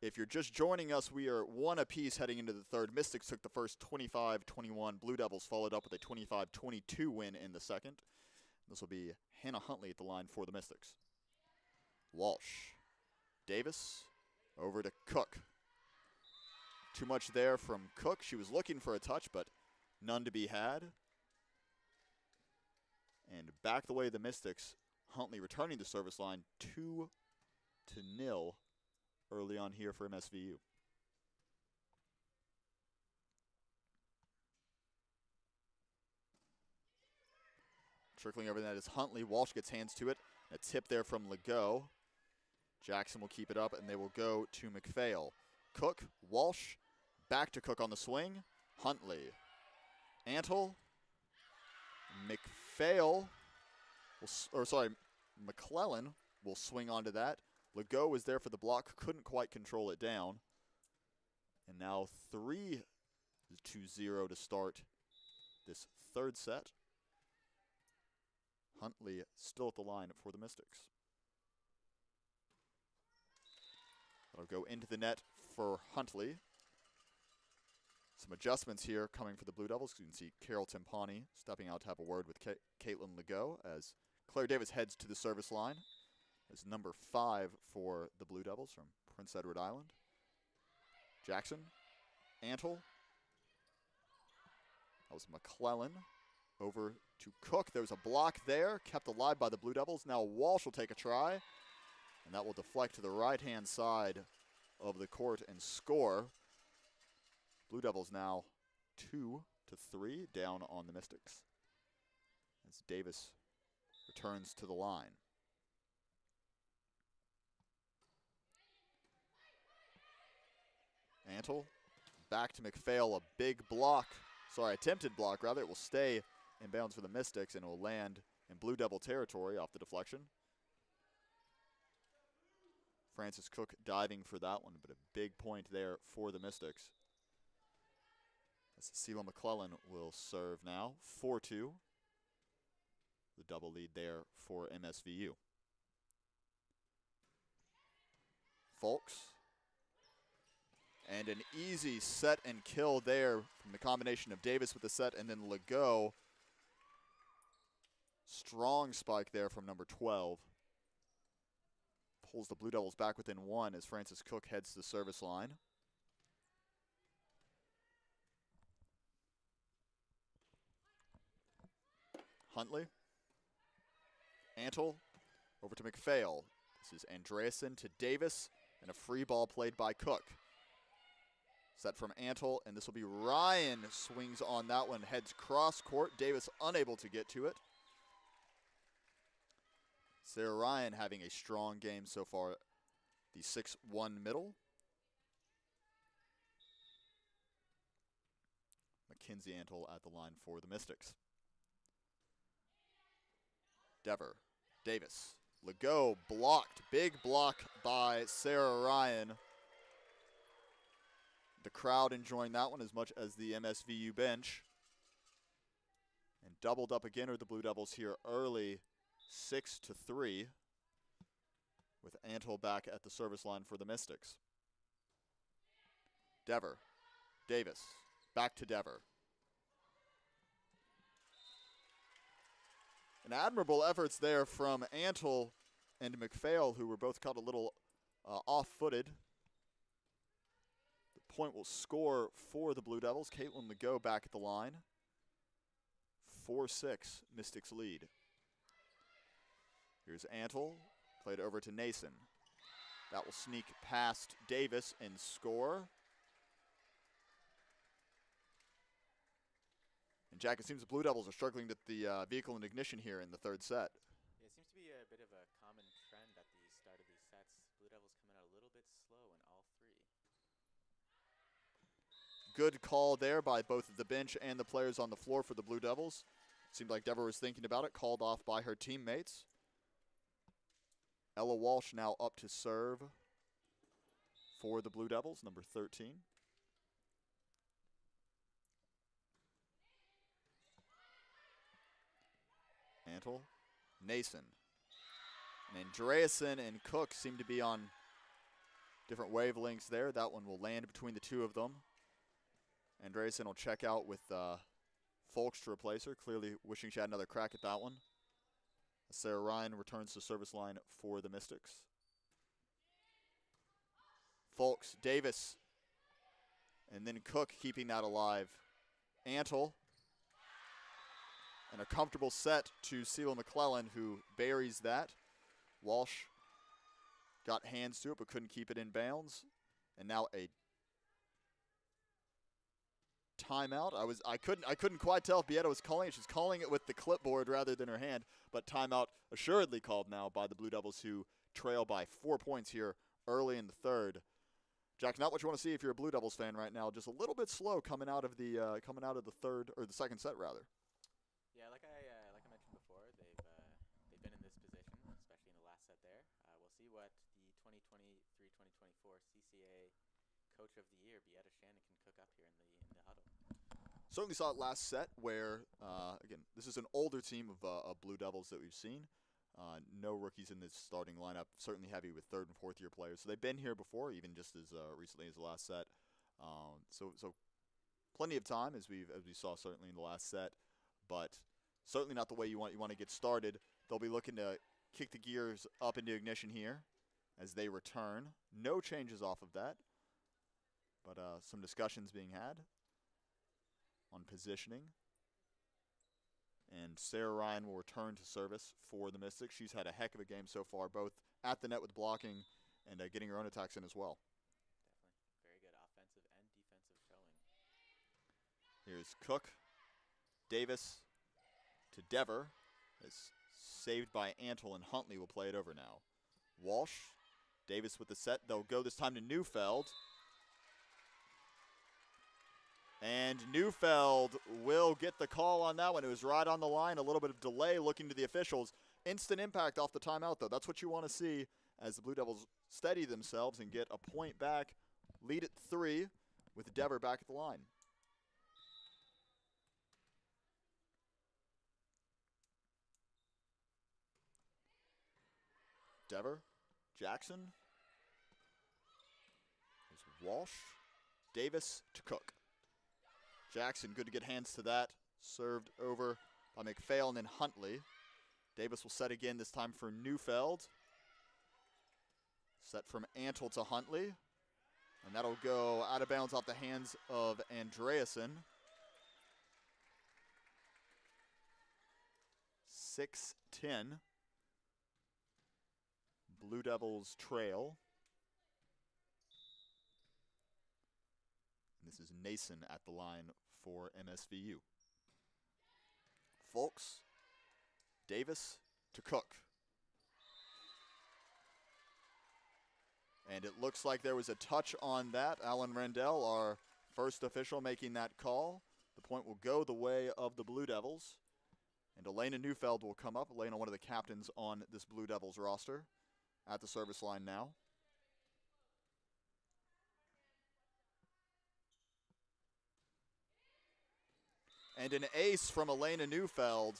If you're just joining us, we are 1 apiece heading into the third. Mystics took the first 25-21. Blue Devils followed up with a 25-22 win in the second. This will be Hannah Huntley at the line for the Mystics. Walsh. Davis over to Cook. Too much there from Cook. She was looking for a touch, but none to be had. And back the way of the Mystics, Huntley returning the service line 2-0 early on here for MSVU. Trickling over that is Huntley. Walsh gets hands to it. A tip there from Legault. Jackson will keep it up, and they will go to McPhail. Cook, Walsh, back to Cook on the swing. Huntley. Antle. McPhail, McClellan will swing onto that. Legault was there for the block, couldn't quite control it down. And now 3-0 to start this third set. Huntley still at the line for the Mystics. That'll go into the net for Huntley. Some adjustments here coming for the Blue Devils. You can see Carol Timpani stepping out to have a word with Caitlin Legault as Claire Davis heads to the service line. As number 5 for the Blue Devils from Prince Edward Island. Jackson, Antle. That was McClellan. Over to Cook. There was a block there, kept alive by the Blue Devils. Now Walsh will take a try, and that will deflect to the right-hand side of the court and score. Blue Devils now 2-3 down on the Mystics as Davis returns to the line. Antle back to McPhail, a big block. Sorry, attempted block rather. It will stay in bounds for the Mystics and will land in Blue Devil territory off the deflection. Francis Cook diving for that one, but a big point there for the Mystics. As Celia McClellan will serve now, 4-2. The double lead there for MSVU. Folks. And an easy set and kill there from the combination of Davis with the set and then Legault. Strong spike there from number 12. Pulls the Blue Devils back within 1 as Francis Cook heads to the service line. Huntley. Antle over to McPhail. This is Andreasen to Davis and a free ball played by Cook. Set from Antle, and this will be Ryan swings on that one, heads cross court. Davis unable to get to it. Sarah Ryan having a strong game so far. The 6-1 middle. Mackenzie Antle at the line for the Mystics. Dever, Davis, Legault blocked. Big block by Sarah Ryan. The crowd enjoying that one as much as the MSVU bench. And doubled up again are the Blue Devils here early, 6-3, with Antle back at the service line for the Mystics. Dever, Davis, back to Dever. And admirable efforts there from Antle and McPhail, who were both caught a little off-footed. The point will score for the Blue Devils. Caitlin Legault back at the line. 4-6, Mystics lead. Here's Antle, played over to Nason. That will sneak past Davis and score. And Jack, it seems the Blue Devils are struggling with the vehicle and ignition here in the third set. Yeah, it seems to be a bit of a common trend at the start of these sets. Blue Devils coming out a little bit slow in all 3. Good call there by both the bench and the players on the floor for the Blue Devils. Seemed like Dever was thinking about it, called off by her teammates. Ella Walsh now up to serve for the Blue Devils, number 13. Antle, Nason, and Andreasen and Cook seem to be on different wavelengths there. That one will land between the two of them. Andreasen will check out with Folks to replace her, clearly wishing she had another crack at that one. Sarah Ryan returns to service line for the Mystics. Folks, Davis, and then Cook keeping that alive. Antle. And a comfortable set to Celia McClellan, who buries that. Walsh got hands to it, but couldn't keep it in bounds. And now a timeout. I couldn't quite tell if Bieta was calling it. She's calling it with the clipboard rather than her hand. But timeout assuredly called now by the Blue Devils, who trail by 4 points here early in the third. Jack, not what you want to see if you're a Blue Devils fan right now. Just a little bit slow coming out of the third, or the second set rather. Yeah, like I mentioned before, they've been in this position, especially in the last set there. We'll see what the 2023-2024 CCA Coach of the Year, Beata Shannon, can cook up here in the huddle. Certainly saw it last set where, again, this is an older team of Blue Devils that we've seen. No rookies in this starting lineup, certainly heavy with third and fourth year players. So they've been here before, even just as recently as the last set. So plenty of time as we saw certainly in the last set, but certainly not the way you want to get started. They'll be looking to kick the gears up into ignition here as they return. No changes off of that, but some discussions being had on positioning. And Sarah Ryan will return to service for the Mystics. She's had a heck of a game so far, both at the net with blocking and getting her own attacks in as well. Definitely. Very good offensive and defensive showing. Here's Cook. Davis to Dever. It's saved by Antle, and Huntley will play it over now. Walsh. Davis with the set. They'll go this time to Neufeld. And Neufeld will get the call on that one. It was right on the line. A little bit of delay looking to the officials. Instant impact off the timeout, though. That's what you want to see as the Blue Devils steady themselves and get a point back. Lead at 3 with Dever back at the line. Dever, Jackson. There's Walsh. Davis to Cook. Jackson, good to get hands to that. Served over by McPhail and then Huntley. Davis will set again, this time for Neufeld. Set from Antle to Huntley. And that'll go out of bounds off the hands of Andreasen. 6-10. Blue Devils trail. This is Nason at the line for MSVU. Folks, Davis to Cook. And it looks like there was a touch on that. Alan Rendell, our first official, making that call. The point will go the way of the Blue Devils. And Elena Neufeld will come up. Elena, one of the captains on this Blue Devils roster, at the service line now. And an ace from Elena Neufeld.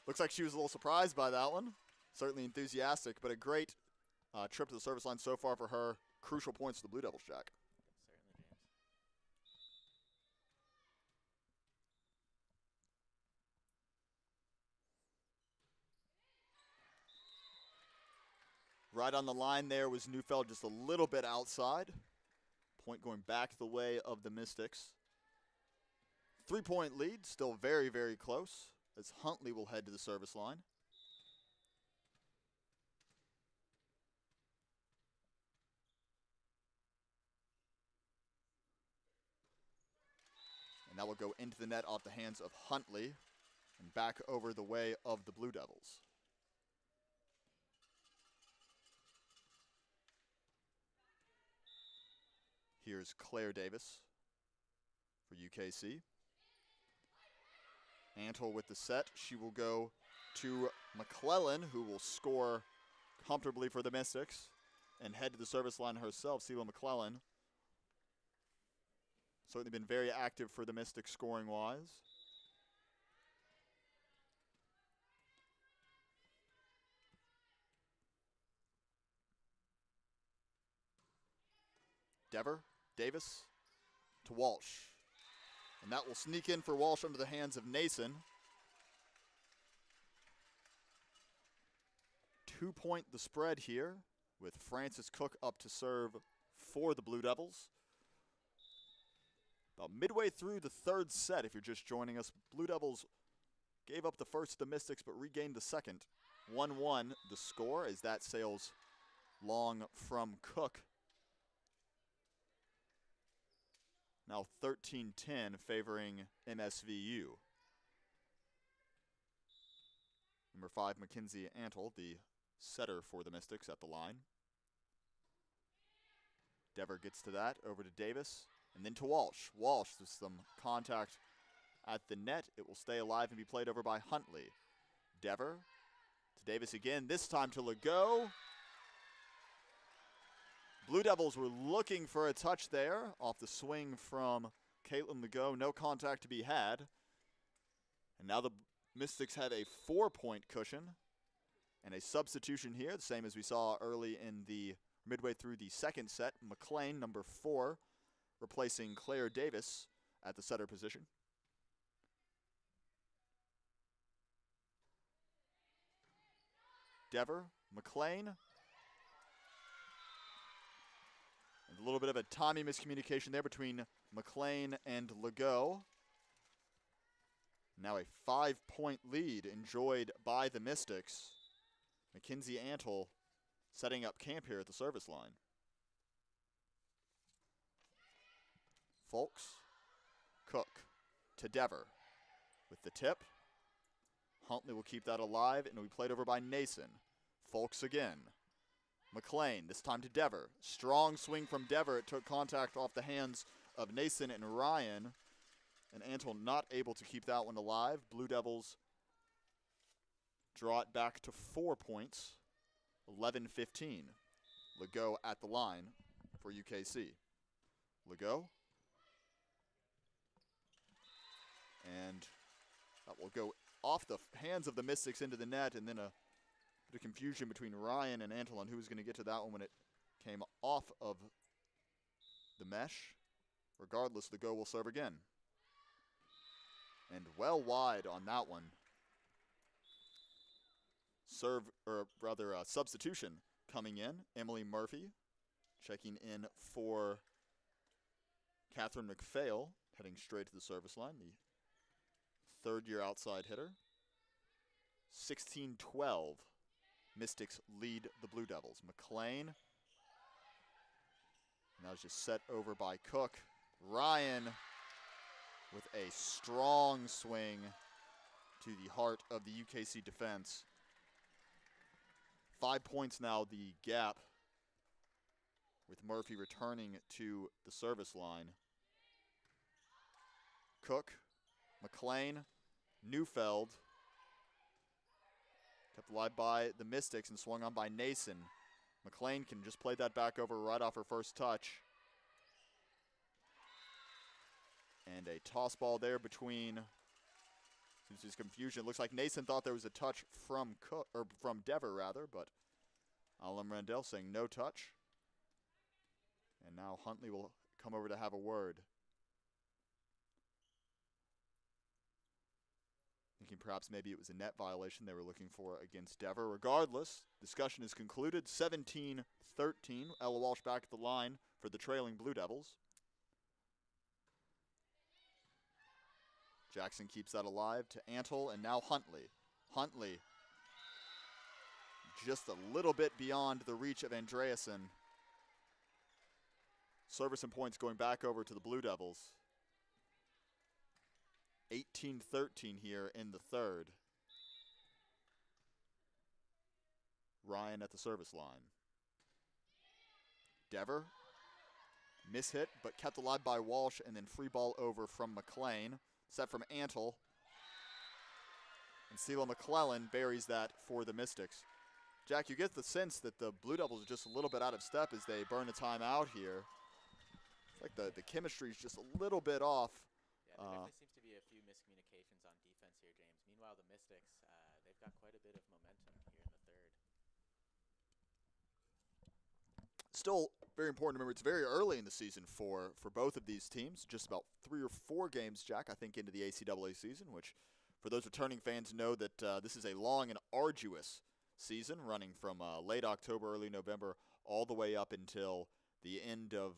Looks like she was a little surprised by that one. Certainly enthusiastic, but a great trip to the service line so far for her. Crucial points to the Blue Devils, Jack. Certainly, James. Right on the line there was Neufeld, just a little bit outside. Point going back the way of the Mystics. 3-point lead, still very, very close, as Huntley will head to the service line. And that will go into the net off the hands of Huntley and back over the way of the Blue Devils. Here's Claire Davis for UKC. Antle with the set. She will go to McClellan, who will score comfortably for the Mystics and head to the service line herself. Celia McClellan. Certainly been very active for the Mystics scoring-wise. Dever, Davis to Walsh. And that will sneak in for Walsh under the hands of Nason. 2-point the spread here with Francis Cook up to serve for the Blue Devils. About midway through the third set, if you're just joining us, Blue Devils gave up the first to the Mystics but regained the second. 1-1 the score as that sails long from Cook. Now 13-10 favoring MSVU. Number 5, Mackenzie Antle, the setter for the Mystics at the line. Dever gets to that, over to Davis, and then to Walsh. Walsh, with some contact at the net. It will stay alive and be played over by Huntley. Dever to Davis again, this time to Legault. Blue Devils were looking for a touch there off the swing from Caitlin Legault. No contact to be had. And now the Mystics have a 4-point cushion and a substitution here, the same as we saw early in the midway through the second set. McLean, number 4, replacing Claire Davis at the setter position. Dever, McLean. And a little bit of a timing miscommunication there between McLean and Legault. Now a 5-point lead enjoyed by the Mystics. Mackenzie Antle setting up camp here at the service line. Folks, Cook to Dever with the tip. Huntley will keep that alive, and will be played over by Nason. Folks again. McLean, this time to Dever. Strong swing from Dever. It took contact off the hands of Nason and Ryan. And Antle not able to keep that one alive. Blue Devils draw it back to 4 points. 11-15. Legault at the line for UKC. Legault. And that will go off the hands of the Mystics into the net, and then a bit of confusion between Ryan and Antle on who was going to get to that one when it came off of the mesh. Regardless, Legault will serve again. And well wide on that one. Substitution coming in. Emily Murphy checking in for Catherine McPhail, heading straight to the service line, the third-year outside hitter. 16-12. Mystics lead the Blue Devils. McLean. Now it's just set over by Cook. Ryan with a strong swing to the heart of the UKC defense. 5 points now, the gap, with Murphy returning to the service line. Cook, McLean, Neufeld, kept alive by the Mystics and swung on by Nason. McLean can just play that back over right off her first touch. And a toss ball there between, since there's confusion, it looks like Nason thought there was a touch from Cook, or from Dever rather, but Alan Randell saying no touch. And now Huntley will come over to have a word. Thinking perhaps maybe it was a net violation they were looking for against Dever. Regardless, discussion is concluded. 17-13. Ella Walsh back at the line for the trailing Blue Devils. Jackson keeps that alive to Antle, and now Huntley. Huntley just a little bit beyond the reach of Andreasen. Service and points going back over to the Blue Devils. 18-13 here in the third. Ryan at the service line. Dever. Mishit, but kept alive by Walsh, and then free ball over from McLean. Set from Antle. And Sela McClellan buries that for the Mystics. Jack, you get the sense that the Blue Devils are just a little bit out of step as they burn a timeout here. It's like the chemistry is just a little bit off. Yeah, there definitely seems to be a few miscommunications on defense here, James. Meanwhile, the Mystics, they've got quite a bit of momentum here in the third. Still very important to remember, it's very early in the season for both of these teams. Just about 3 or 4 games, Jack, I think, into the ACAA season, which for those returning fans know that this is a long and arduous season, running from late October, early November, all the way up until the end of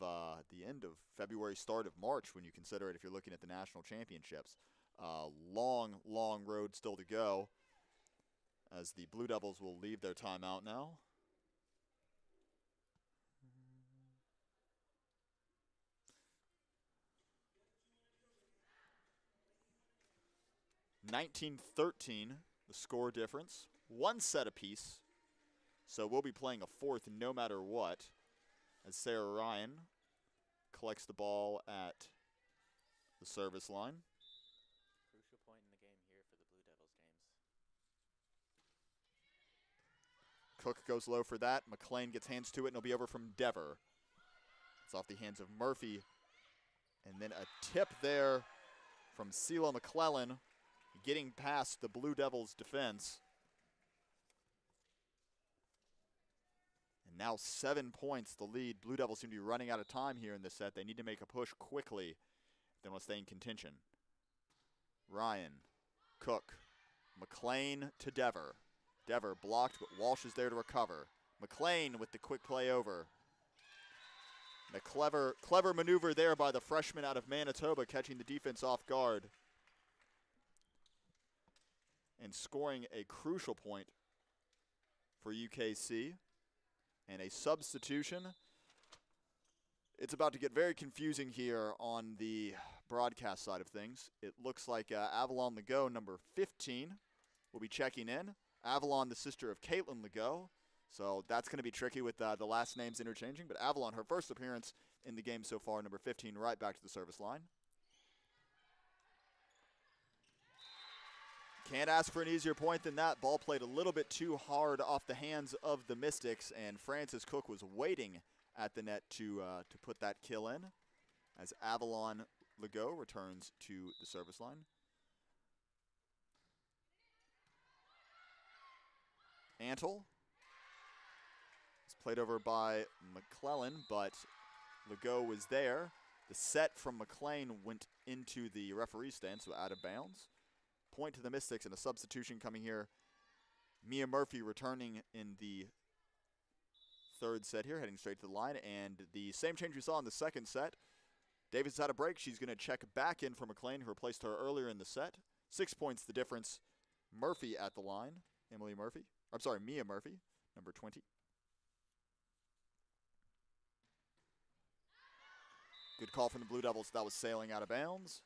February, start of March, when you consider it if you're looking at the national championships. Long road still to go, as the Blue Devils will leave their timeout now. 19-13, the score difference. 1 set apiece. So we'll be playing a fourth no matter what, as Sarah Ryan collects the ball at the service line. Crucial point in the game here for the Blue Devils, James. Cook goes low for that. McLean gets hands to it, and it'll be over from Dever. It's off the hands of Murphy. And then a tip there from Sela McClellan, getting past the Blue Devils' defense. And now 7 points the lead. Blue Devils seem to be running out of time here in this set. They need to make a push quickly if they want to stay in contention. Ryan, Cook, McLean to Dever. Dever blocked, but Walsh is there to recover. McLean with the quick play over. And a clever maneuver there by the freshman out of Manitoba, catching the defense off guard and scoring a crucial point for UKC. And a substitution. It's about to get very confusing here on the broadcast side of things. It looks like Avalon Legault, number 15, will be checking in. Avalon, the sister of Caitlin Legault. So that's going to be tricky with the last names interchanging. But Avalon, her first appearance in the game so far, number 15, right back to the service line. Can't ask for an easier point than that. Ball played a little bit too hard off the hands of the Mystics, and Francis Cook was waiting at the net to put that kill in as Avalon Legault returns to the service line. Antle is played over by McClellan, but Legault was there. The set from McLean went into the referee stand, so out of bounds. Point to the Mystics and a substitution coming here. Mia Murphy returning in the third set here, heading straight to the line. And the same change we saw in the second set. Davis had a break. She's going to check back in for McLean, who replaced her earlier in the set. 6 points the difference. Murphy at the line. Mia Murphy, number 20. Good call from the Blue Devils. That was sailing out of bounds.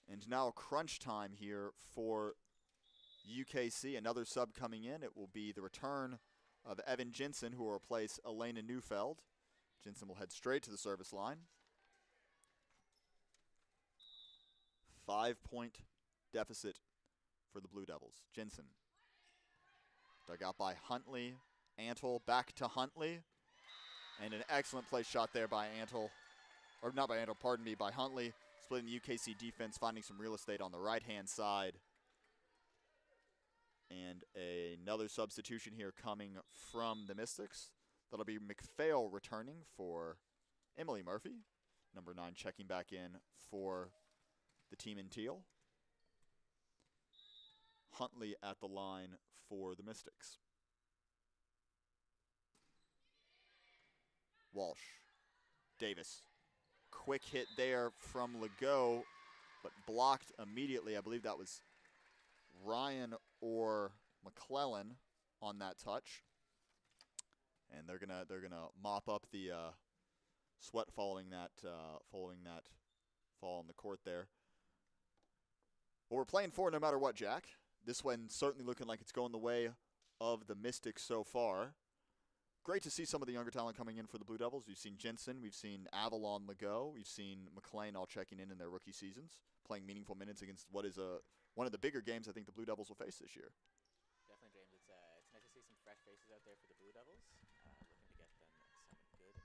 And now crunch time here for UKC. Another sub coming in. It will be the return of Evan Jensen, who will replace Elena Neufeld. Jensen will head straight to the service line. 5-point deficit for the Blue Devils. Jensen. Dug out by Huntley. Antle back to Huntley. And an excellent play shot there by Antle. Or not by Antle, pardon me, by Huntley. Splitting the UKC defense, finding some real estate on the right-hand side. And another substitution here coming from the Mystics. That'll be McPhail returning for Emily Murphy. Number 9 checking back in for the team in teal. Huntley at the line for the Mystics. Walsh. Davis. Quick hit there from Legault, but blocked immediately. I believe that was Ryan or McClellan on that touch. And they're gonna mop up the sweat following that fall on the court there. Well, we're playing for no matter what, Jack. This one certainly looking like it's going the way of the Mystics so far. Great to see some of the younger talent coming in for the Blue Devils. We've seen Jensen, we've seen Avalon Legault, we've seen McLean all checking in their rookie seasons, playing meaningful minutes against what is one of the bigger games I think the Blue Devils will face this year. Definitely, James. It's nice to see some fresh faces out there for the Blue Devils. Looking to get them some good MAC experience here.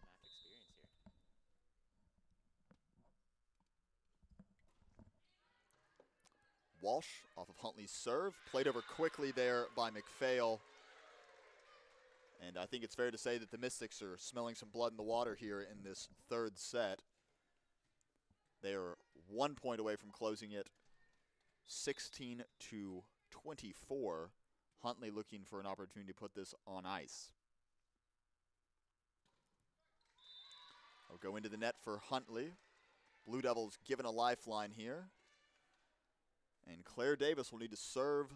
Walsh off of Huntley's serve, played over quickly there by McPhail. And I think it's fair to say that the Mystics are smelling some blood in the water here in this third set. They are 1 point away from closing it, 16-24. Huntley looking for an opportunity to put this on ice. I'll go into the net for Huntley. Blue Devils given a lifeline here. And Claire Davis will need to serve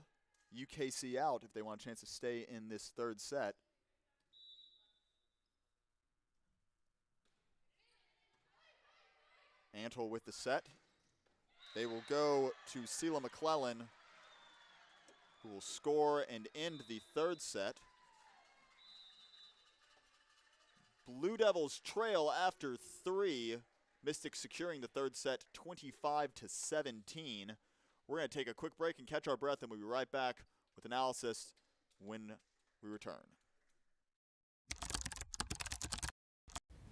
UKC out if they want a chance to stay in this third set. Antle with the set. They will go to Sela McClellan, who will score and end the third set. Blue Devils trail after 3. Mystics securing the third set 25-17. We're going to take a quick break and catch our breath, and we'll be right back with analysis when we return.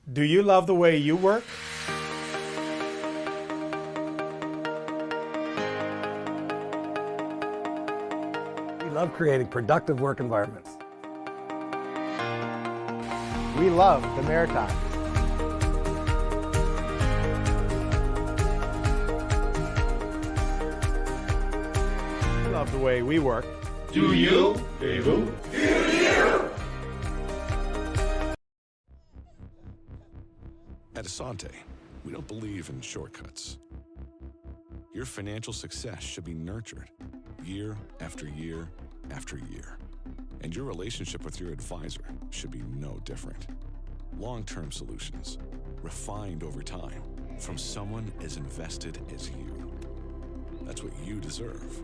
Do you love the way you work? We love creating productive work environments. We love the Maritime. We love the way we work. Do you? David? At Asante, we don't believe in shortcuts. Your financial success should be nurtured year after year after year. And your relationship with your advisor should be no different. Long-term solutions, refined over time, from someone as invested as you. That's what you deserve.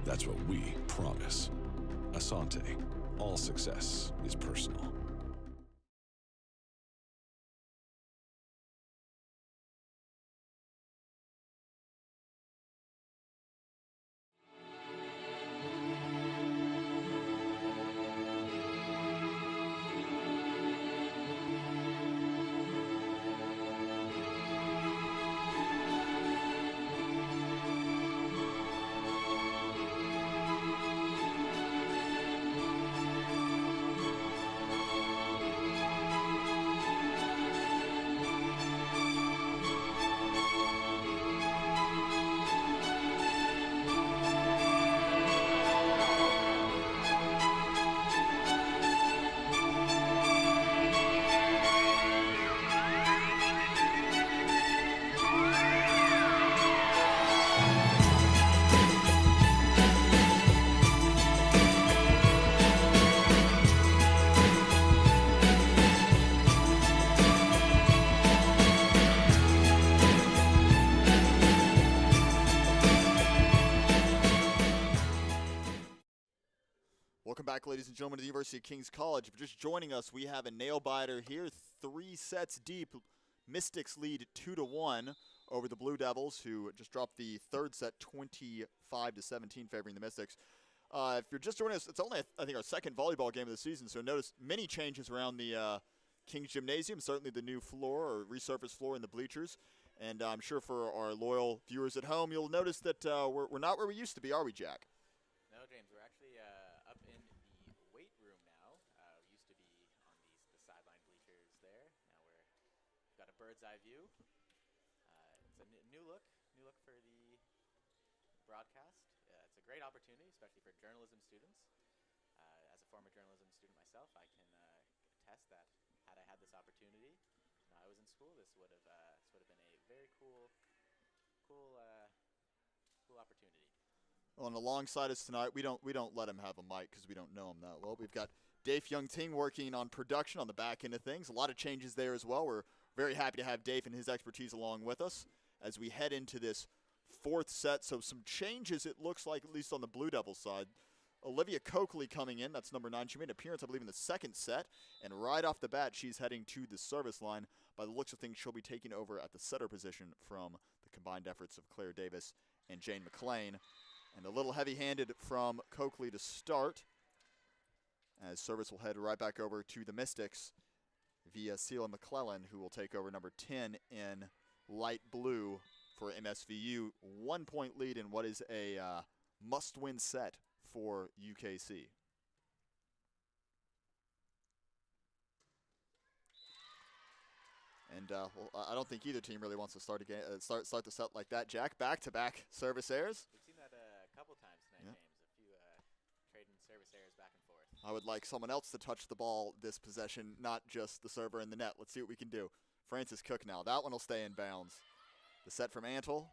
That's what we promise. Asante, all success is personal. Welcome back, ladies and gentlemen, to the University of King's College. If you're just joining us, we have a nail-biter here, 3 sets deep. Mystics lead 2-1 over the Blue Devils, who just dropped the third set 25-17, favoring the Mystics. If you're just joining us, it's only, I think, our second volleyball game of the season, so notice many changes around the King's Gymnasium, certainly the new floor or resurfaced floor in the bleachers. And I'm sure for our loyal viewers at home, you'll notice that we're not where we used to be, are we, Jack? No, James, we're actually up in the weight room now. We used to be on the sideline bleachers there. Now we've got a bird's eye view. It's a new look for the broadcast. It's a great opportunity, especially for journalism students. As a former journalism student myself, I can attest that had I had this opportunity when I was in school, this would have been a very cool opportunity. Well, and alongside us tonight, we don't let him have a mic because we don't know him that well. We've got Dave Young-Ting working on production on the back end of things. A lot of changes there as well. We're very happy to have Dave and his expertise along with us as we head into this fourth set. So some changes, it looks like, at least on the Blue Devils side. Olivia Coakley coming in, that's number 9. She made an appearance, I believe, in the second set. And right off the bat, she's heading to the service line. By the looks of things, she'll be taking over at the setter position from the combined efforts of Claire Davis and Jane McLean. And a little heavy-handed from Coakley to start, as service will head right back over to the Mystics via Celia McClellan, who will take over number 10 in light blue for MSVU. 1-point lead in what is a must-win set for UKC. And well, I don't think either team really wants to start start the set like that. Jack, back-to-back service errors. We've seen that a couple times tonight, James. A few trading service errors back and forth. I would like someone else to touch the ball this possession, not just the server and the net. Let's see what we can do. Francis Cook now. That one will stay in bounds. The set from Antle.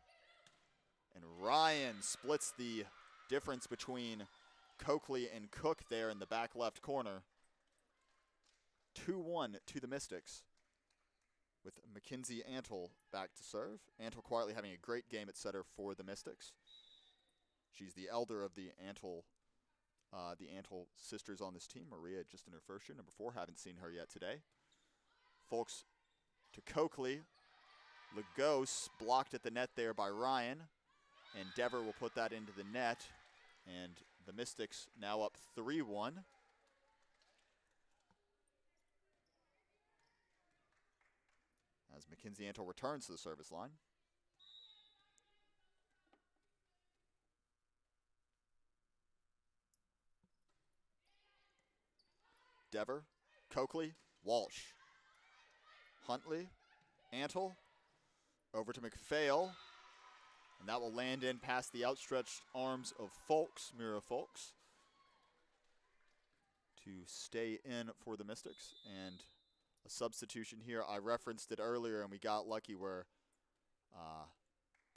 And Ryan splits the difference between Coakley and Cook there in the back left corner. 2-1 to the Mystics, with Mackenzie Antle back to serve. Antle quietly having a great game at setter for the Mystics. She's the elder of the Antle sisters on this team. Maria just in her first year. Number 4, haven't seen her yet today. Folks to Coakley. Lagos blocked at the net there by Ryan. And Dever will put that into the net. And the Mystics now up 3-1. as Mackenzie Antle returns to the service line. Dever, Coakley, Walsh, Huntley, Antle, over to McPhail, and that will land in past the outstretched arms of Folks, Mira Folks, to stay in for the Mystics. And a substitution here, I referenced it earlier, and we got lucky where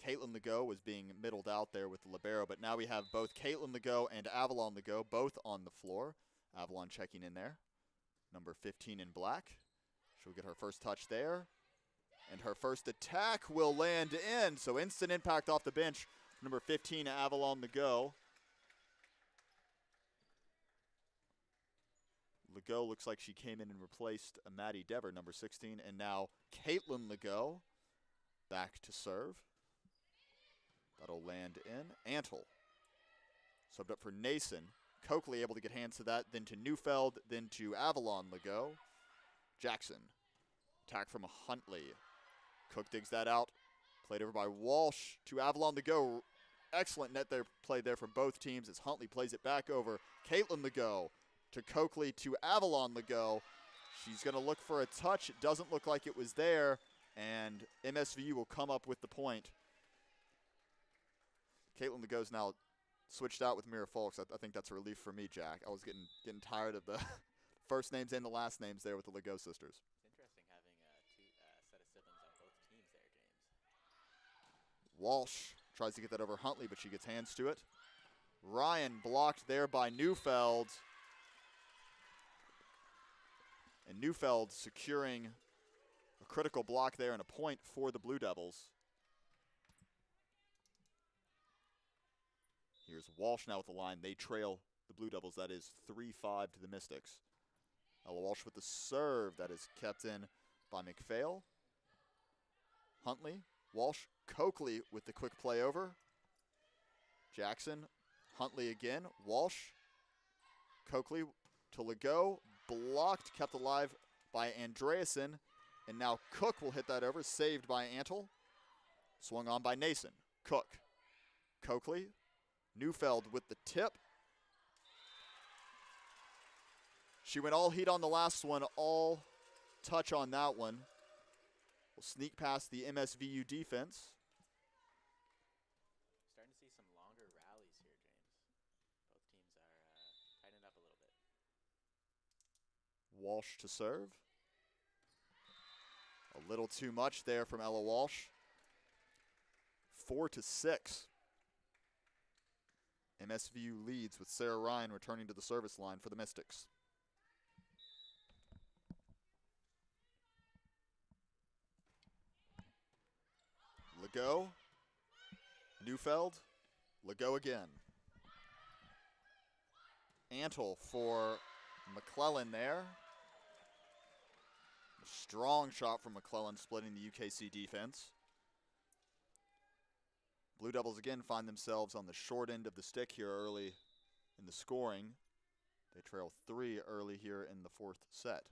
Caitlin Legault was being middled out there with the libero, but now we have both Caitlin Legault and Avalon Legault both on the floor. Avalon checking in there. Number 15 in black. She'll get her first touch there. And her first attack will land in. So instant impact off the bench. Number 15, Avalon Legault. Legault looks like she came in and replaced Maddie Dever, number 16. And now Caitlin Legault back to serve. That'll land in. Antle subbed up for Nason. Coakley able to get hands to that, then to Neufeld, then to Avalon Legault. Jackson, attack from Huntley. Cook digs that out, played over by Walsh to Avalon Legault. Excellent net there, play there from both teams as Huntley plays it back over. Caitlin Legault to Coakley to Avalon Legault. She's going to look for a touch. It doesn't look like it was there, and MSVU will come up with the point. Caitlin Legault's now switched out with Mira Folks. I think that's a relief for me, Jack. I was getting tired of the first names and the last names there with the Legault sisters. It's interesting having two set of siblings on both teams there, James. Walsh tries to get that over Huntley, but she gets hands to it. Ryan blocked there by Neufeld. And Neufeld securing a critical block there and a point for the Blue Devils. Here's Walsh now with the line. They trail the Blue Devils. That is 3-5 to the Mystics. Ella Walsh with the serve. That is kept in by McPhail. Huntley, Walsh, Coakley with the quick play over. Jackson, Huntley again. Walsh, Coakley to Legault. Blocked, kept alive by Andreasen. And now Cook will hit that over. Saved by Antle. Swung on by Nason. Cook, Coakley. Neufeld with the tip. She went all heat on the last one, all touch on that one. We'll sneak past the MSVU defense. Starting to see some longer rallies here, James. Both teams are tightening up a little bit. Walsh to serve. A little too much there from Ella Walsh. 4-6. MSVU leads with Sarah Ryan returning to the service line for the Mystics. Legault, Neufeld, Legault again. Antle for McClellan there. A strong shot from McClellan splitting the UKC defense. Blue Devils again find themselves on the short end of the stick here early in the scoring. They trail 3 early here in the 4th set.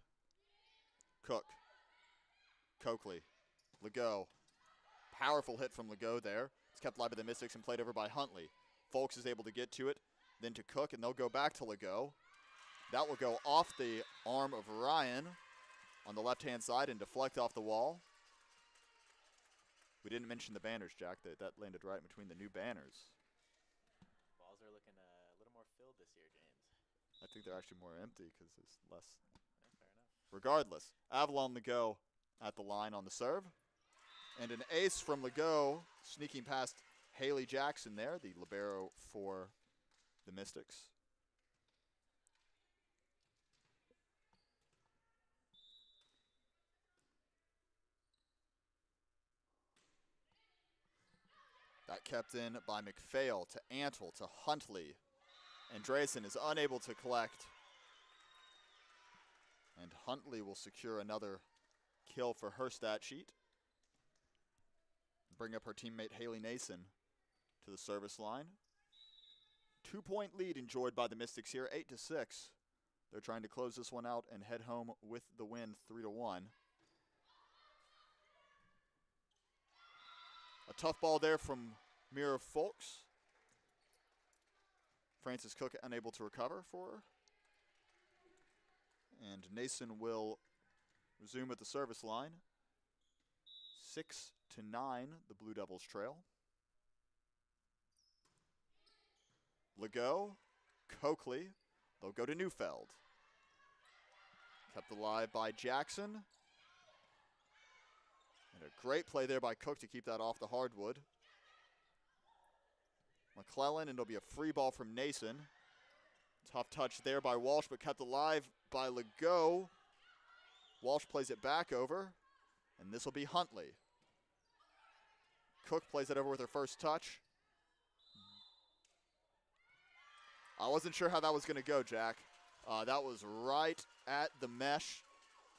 Cook, Coakley, Legault. Powerful hit from Legault there. It's kept alive by the Mystics and played over by Huntley. Folks is able to get to it, then to Cook, and they'll go back to Legault. That will go off the arm of Ryan on the left-hand side and deflect off the wall. We didn't mention the banners, Jack. That landed right between the new banners. Balls are looking a little more filled this year, James. I think they're actually more empty because there's less. Yeah, fair enough. Regardless, Avalon Legault at the line on the serve. And an ace from Legault, sneaking past Haley Jackson there, the libero for the Mystics. That kept in by McPhail to Antle to Huntley. Andreasen is unable to collect. And Huntley will secure another kill for her stat sheet. Bring up her teammate Haley Nason to the service line. 2-point lead enjoyed by the Mystics here, 8-6. They're trying to close this one out and head home with the win, 3-1. A tough ball there from Mira Folks. Francis Cook unable to recover for her. And Nason will resume at the service line. 6-9, the Blue Devils trail. Legault, Coakley, they'll go to Neufeld. Kept alive by Jackson. And a great play there by Cook to keep that off the hardwood. McClellan, and it'll be a free ball from Nason. Tough touch there by Walsh, but kept alive by Legault. Walsh plays it back over, and this will be Huntley. Cook plays it over with her first touch. I wasn't sure how that was going to go, Jack. That was right at the mesh.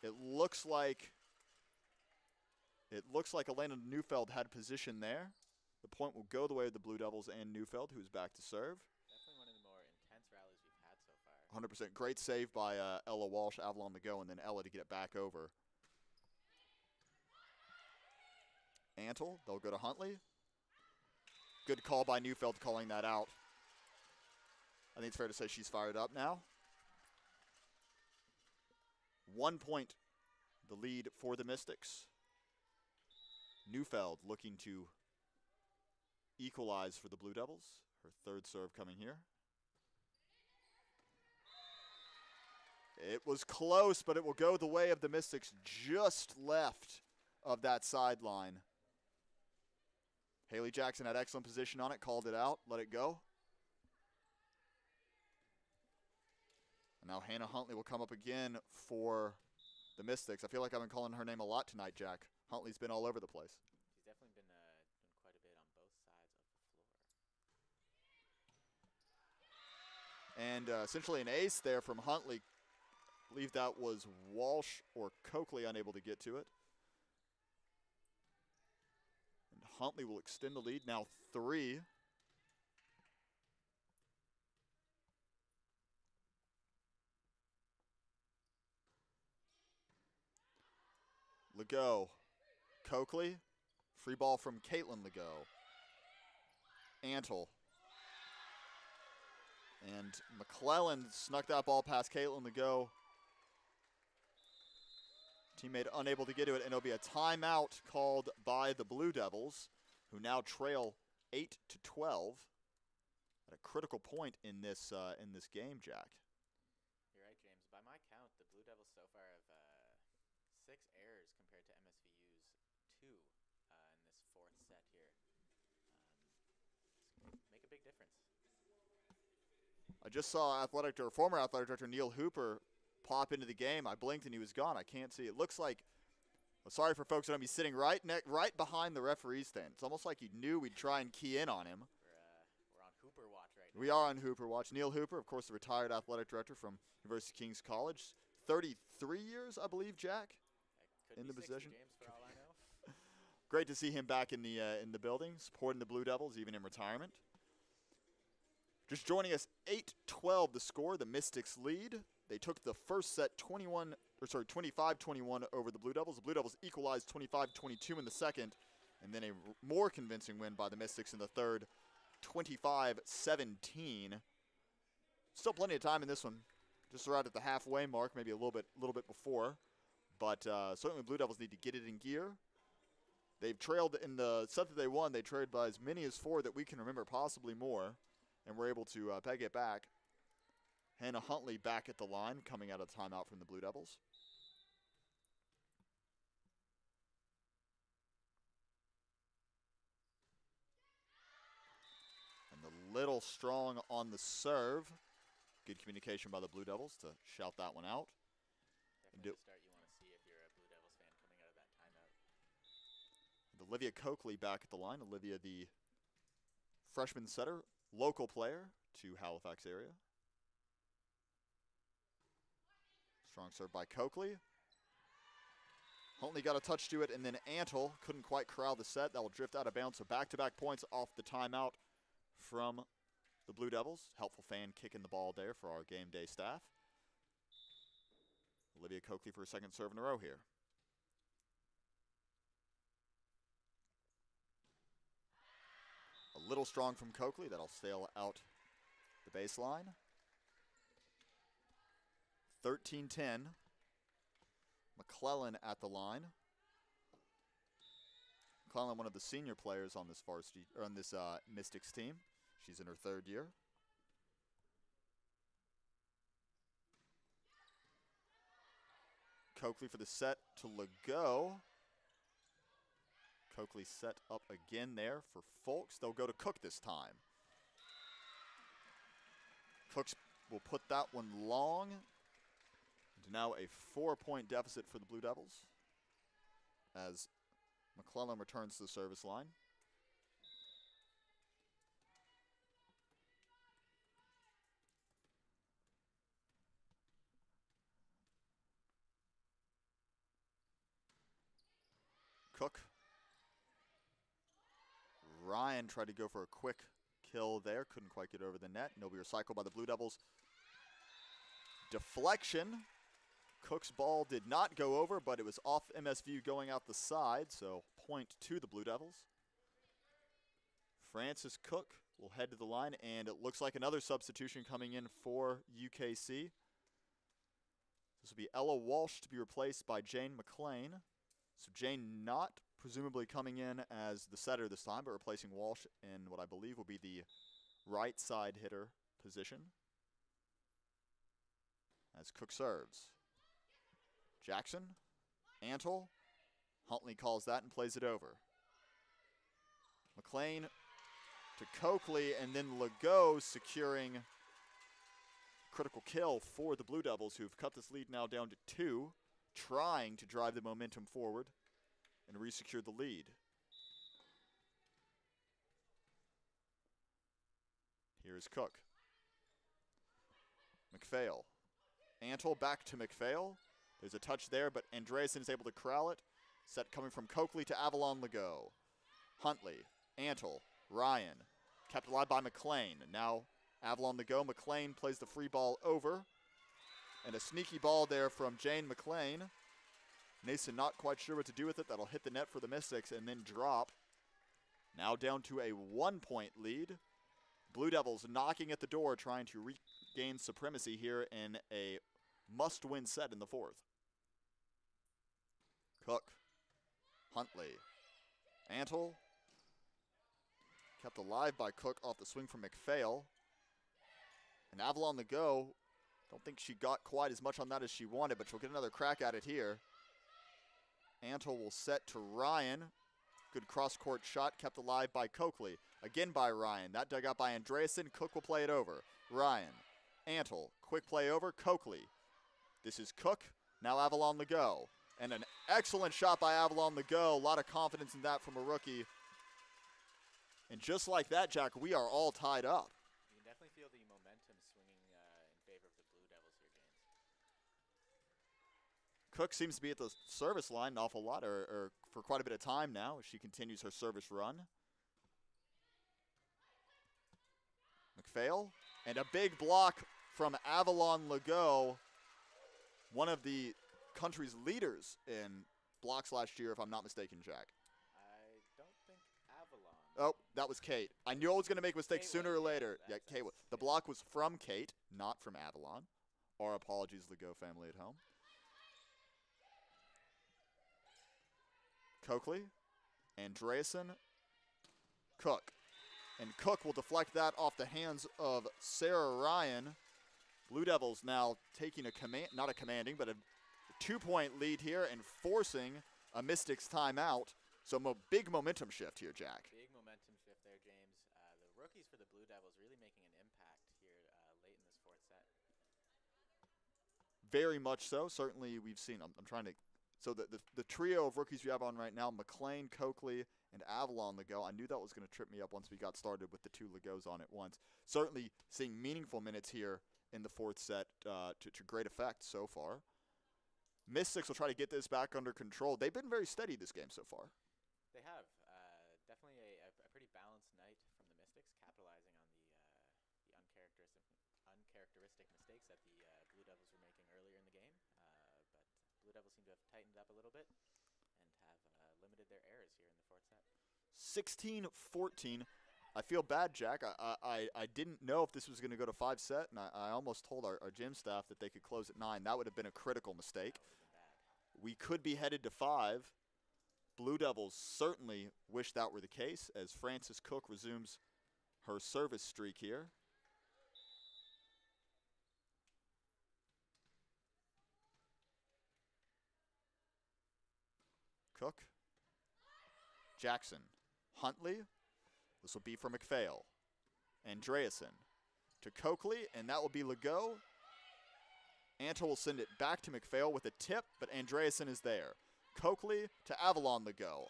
It looks like Elena Neufeld had position there. The point will go the way of the Blue Devils and Neufeld, who's back to serve. Definitely one of the more intense rallies we've had so far. 100%. Great save by Ella Walsh, Avalon to go, and then Ella to get it back over. Antle, they'll go to Huntley. Good call by Neufeld calling that out. I think it's fair to say she's fired up now. 1 point, the lead for the Mystics. Neufeld looking to equalize for the Blue Devils. Her third serve coming here. It was close, but it will go the way of the Mystics, just left of that sideline. Haley Jackson had excellent position on it, called it out, let it go. And now Hannah Huntley will come up again for the Mystics. I feel like I've been calling her name a lot tonight, Jack. Huntley's been all over the place. She's definitely been doing quite a bit on both sides of the floor. And essentially an ace there from Huntley. I believe that was Walsh or Coakley unable to get to it. And Huntley will extend the lead, now 3. Legault, Coakley, free ball from Caitlin Legault. Antle. And McClellan snuck that ball past Caitlin Legault. Teammate unable to get to it, and it'll be a timeout called by the Blue Devils, who now trail 8-12 at a critical point in this game, Jack. You're right, James. By my count, the Blue Devils so far have 6 errors compared to MSVU's 2 in this 4th set here. Make a big difference. I just saw former athletic director Neil Hooper pop into the game. I blinked and he was gone. I can't see. It looks like, sorry for folks that I'm sitting right behind the referee stand. It's almost like he knew we'd try and key in on him. We're on Hooper watch right now. We are on Hooper watch. Neil Hooper, of course, the retired athletic director from University of King's College. 33 years, I believe, Jack, in the position. James, for all I know. Great to see him back in the building, supporting the Blue Devils, even in retirement. Just joining us, 8-12 the score, the Mystics lead. They took the first set 25-21 over the Blue Devils. The Blue Devils equalized 25-22 in the second, and then a more convincing win by the Mystics in the third, 25-17. Still plenty of time in this one, just right at the halfway mark, maybe a little bit before. But certainly Blue Devils need to get it in gear. They've trailed in the set that they won. They trailed by as many as 4 that we can remember, possibly more, and were able to peg it back. Hannah Huntley back at the line, coming out of timeout from the Blue Devils. And the little strong on the serve. Good communication by the Blue Devils to shout that one out. Definitely the start you want to see if you're a Blue Devils fan coming out of that timeout. Olivia Coakley back at the line. Olivia, the freshman setter, local player to Halifax area. Strong serve by Coakley. Huntley got a touch to it, and then Antle couldn't quite corral the set. That will drift out of bounds. So back-to-back points off the timeout from the Blue Devils. Helpful fan kicking the ball there for our game day staff. Olivia Coakley for a second serve in a row here. A little strong from Coakley. That'll sail out the baseline. 13-10. McClellan at the line. McClellan, one of the senior players on this varsity or on this Mystics team. She's in her 3rd year. Coakley for the set to Legault. Coakley set up again there for Folks. They'll go to Cook this time. Cooks will put that one long. And now a 4-point deficit for the Blue Devils as McClellan returns to the service line. Cook. Ryan tried to go for a quick kill there. Couldn't quite get over the net. And it'll be recycled by the Blue Devils. Deflection. Cook's ball did not go over, but it was off MSVU going out the side. So point to the Blue Devils. Francis Cook will head to the line. And it looks like another substitution coming in for UKC. This will be Ella Walsh to be replaced by Jane McLean. So Jane not presumably coming in as the setter this time, but replacing Walsh in what I believe will be the right side hitter position. As Cook serves. Jackson, Antle, Huntley calls that and plays it over. McLean to Coakley, and then Legault securing critical kill for the Blue Devils, who've cut this lead now down to 2. Trying to drive the momentum forward and re-secure the lead. Here's Cook. McPhail. Antle back to McPhail. There's a touch there, but Andreasen is able to corral it. Set coming from Coakley to Avalon Legault. Huntley, Antle, Ryan. Kept alive by McLean. And now Avalon Legault. McLean plays the free ball over. And a sneaky ball there from Jane McLean. Nason not quite sure what to do with it. That'll hit the net for the Mystics and then drop. Now down to a 1-point lead. Blue Devils knocking at the door, trying to regain supremacy here in a must-win set in the 4th. Cook. Huntley. Antle. Kept alive by Cook off the swing from McPhail. And Avalon Legault. Don't think she got quite as much on that as she wanted, but she'll get another crack at it here. Antle will set to Ryan. Good cross-court shot kept alive by Coakley. Again by Ryan. That dug out by Andreasen. Cook will play it over. Ryan. Antle. Quick play over. Coakley. This is Cook. Now Avalon Legault. And an excellent shot by Avalon Legault. A lot of confidence in that from a rookie. And just like that, Jack, we are all tied up. You can definitely feel the momentum swinging in favor of the Blue Devils here, James. Cook seems to be at the service line an awful lot, or for quite a bit of time now, as she continues her service run. McPhail, and a big block from Avalon Legault, one of the country's leaders in blocks last year, if I'm not mistaken, Jack. I don't think Avalon. Oh, that was Kate. I knew I was going to make mistakes Kate sooner or was, yeah, later. Yeah, Kate. The block was from Kate, not from Avalon. Our apologies, Legault family at home. Coakley, Andreasen, Cook. And Cook will deflect that off the hands of Sarah Ryan. Blue Devils now taking a not a commanding, but a 2-point lead here and forcing a Mystics timeout. So big momentum shift here, Jack. Big momentum shift there, James. The rookies for the Blue Devils really making an impact here late in this 4th set. Very much so. Certainly we've seen, I'm trying to, so the trio of rookies we have on right now, McLean, Coakley, and Avalon Legault. I knew that was going to trip me up once we got started with the 2 Legauts on at once. Certainly seeing meaningful minutes here in the 4th set to great effect so far. Mystics will try to get this back under control. They've been very steady this game so far. They have. Definitely a pretty balanced night from the Mystics, capitalizing on the uncharacteristic mistakes that the Blue Devils were making earlier in the game. But Blue Devils seem to have tightened up a little bit and have limited their errors here in the 4th set. 16-14. I feel bad, Jack. I didn't know if this was going to go to 5 set, and I almost told our gym staff that they could close at 9. That would have been a critical mistake. We could be headed to 5. Blue Devils certainly wish that were the case as Frances Cook resumes her service streak here. Cook, Jackson, Huntley. This will be for McPhail. Andreasen to Coakley, and that will be Legault. Antle will send it back to McPhail with a tip, but Andreasen is there. Coakley to Avalon Legault.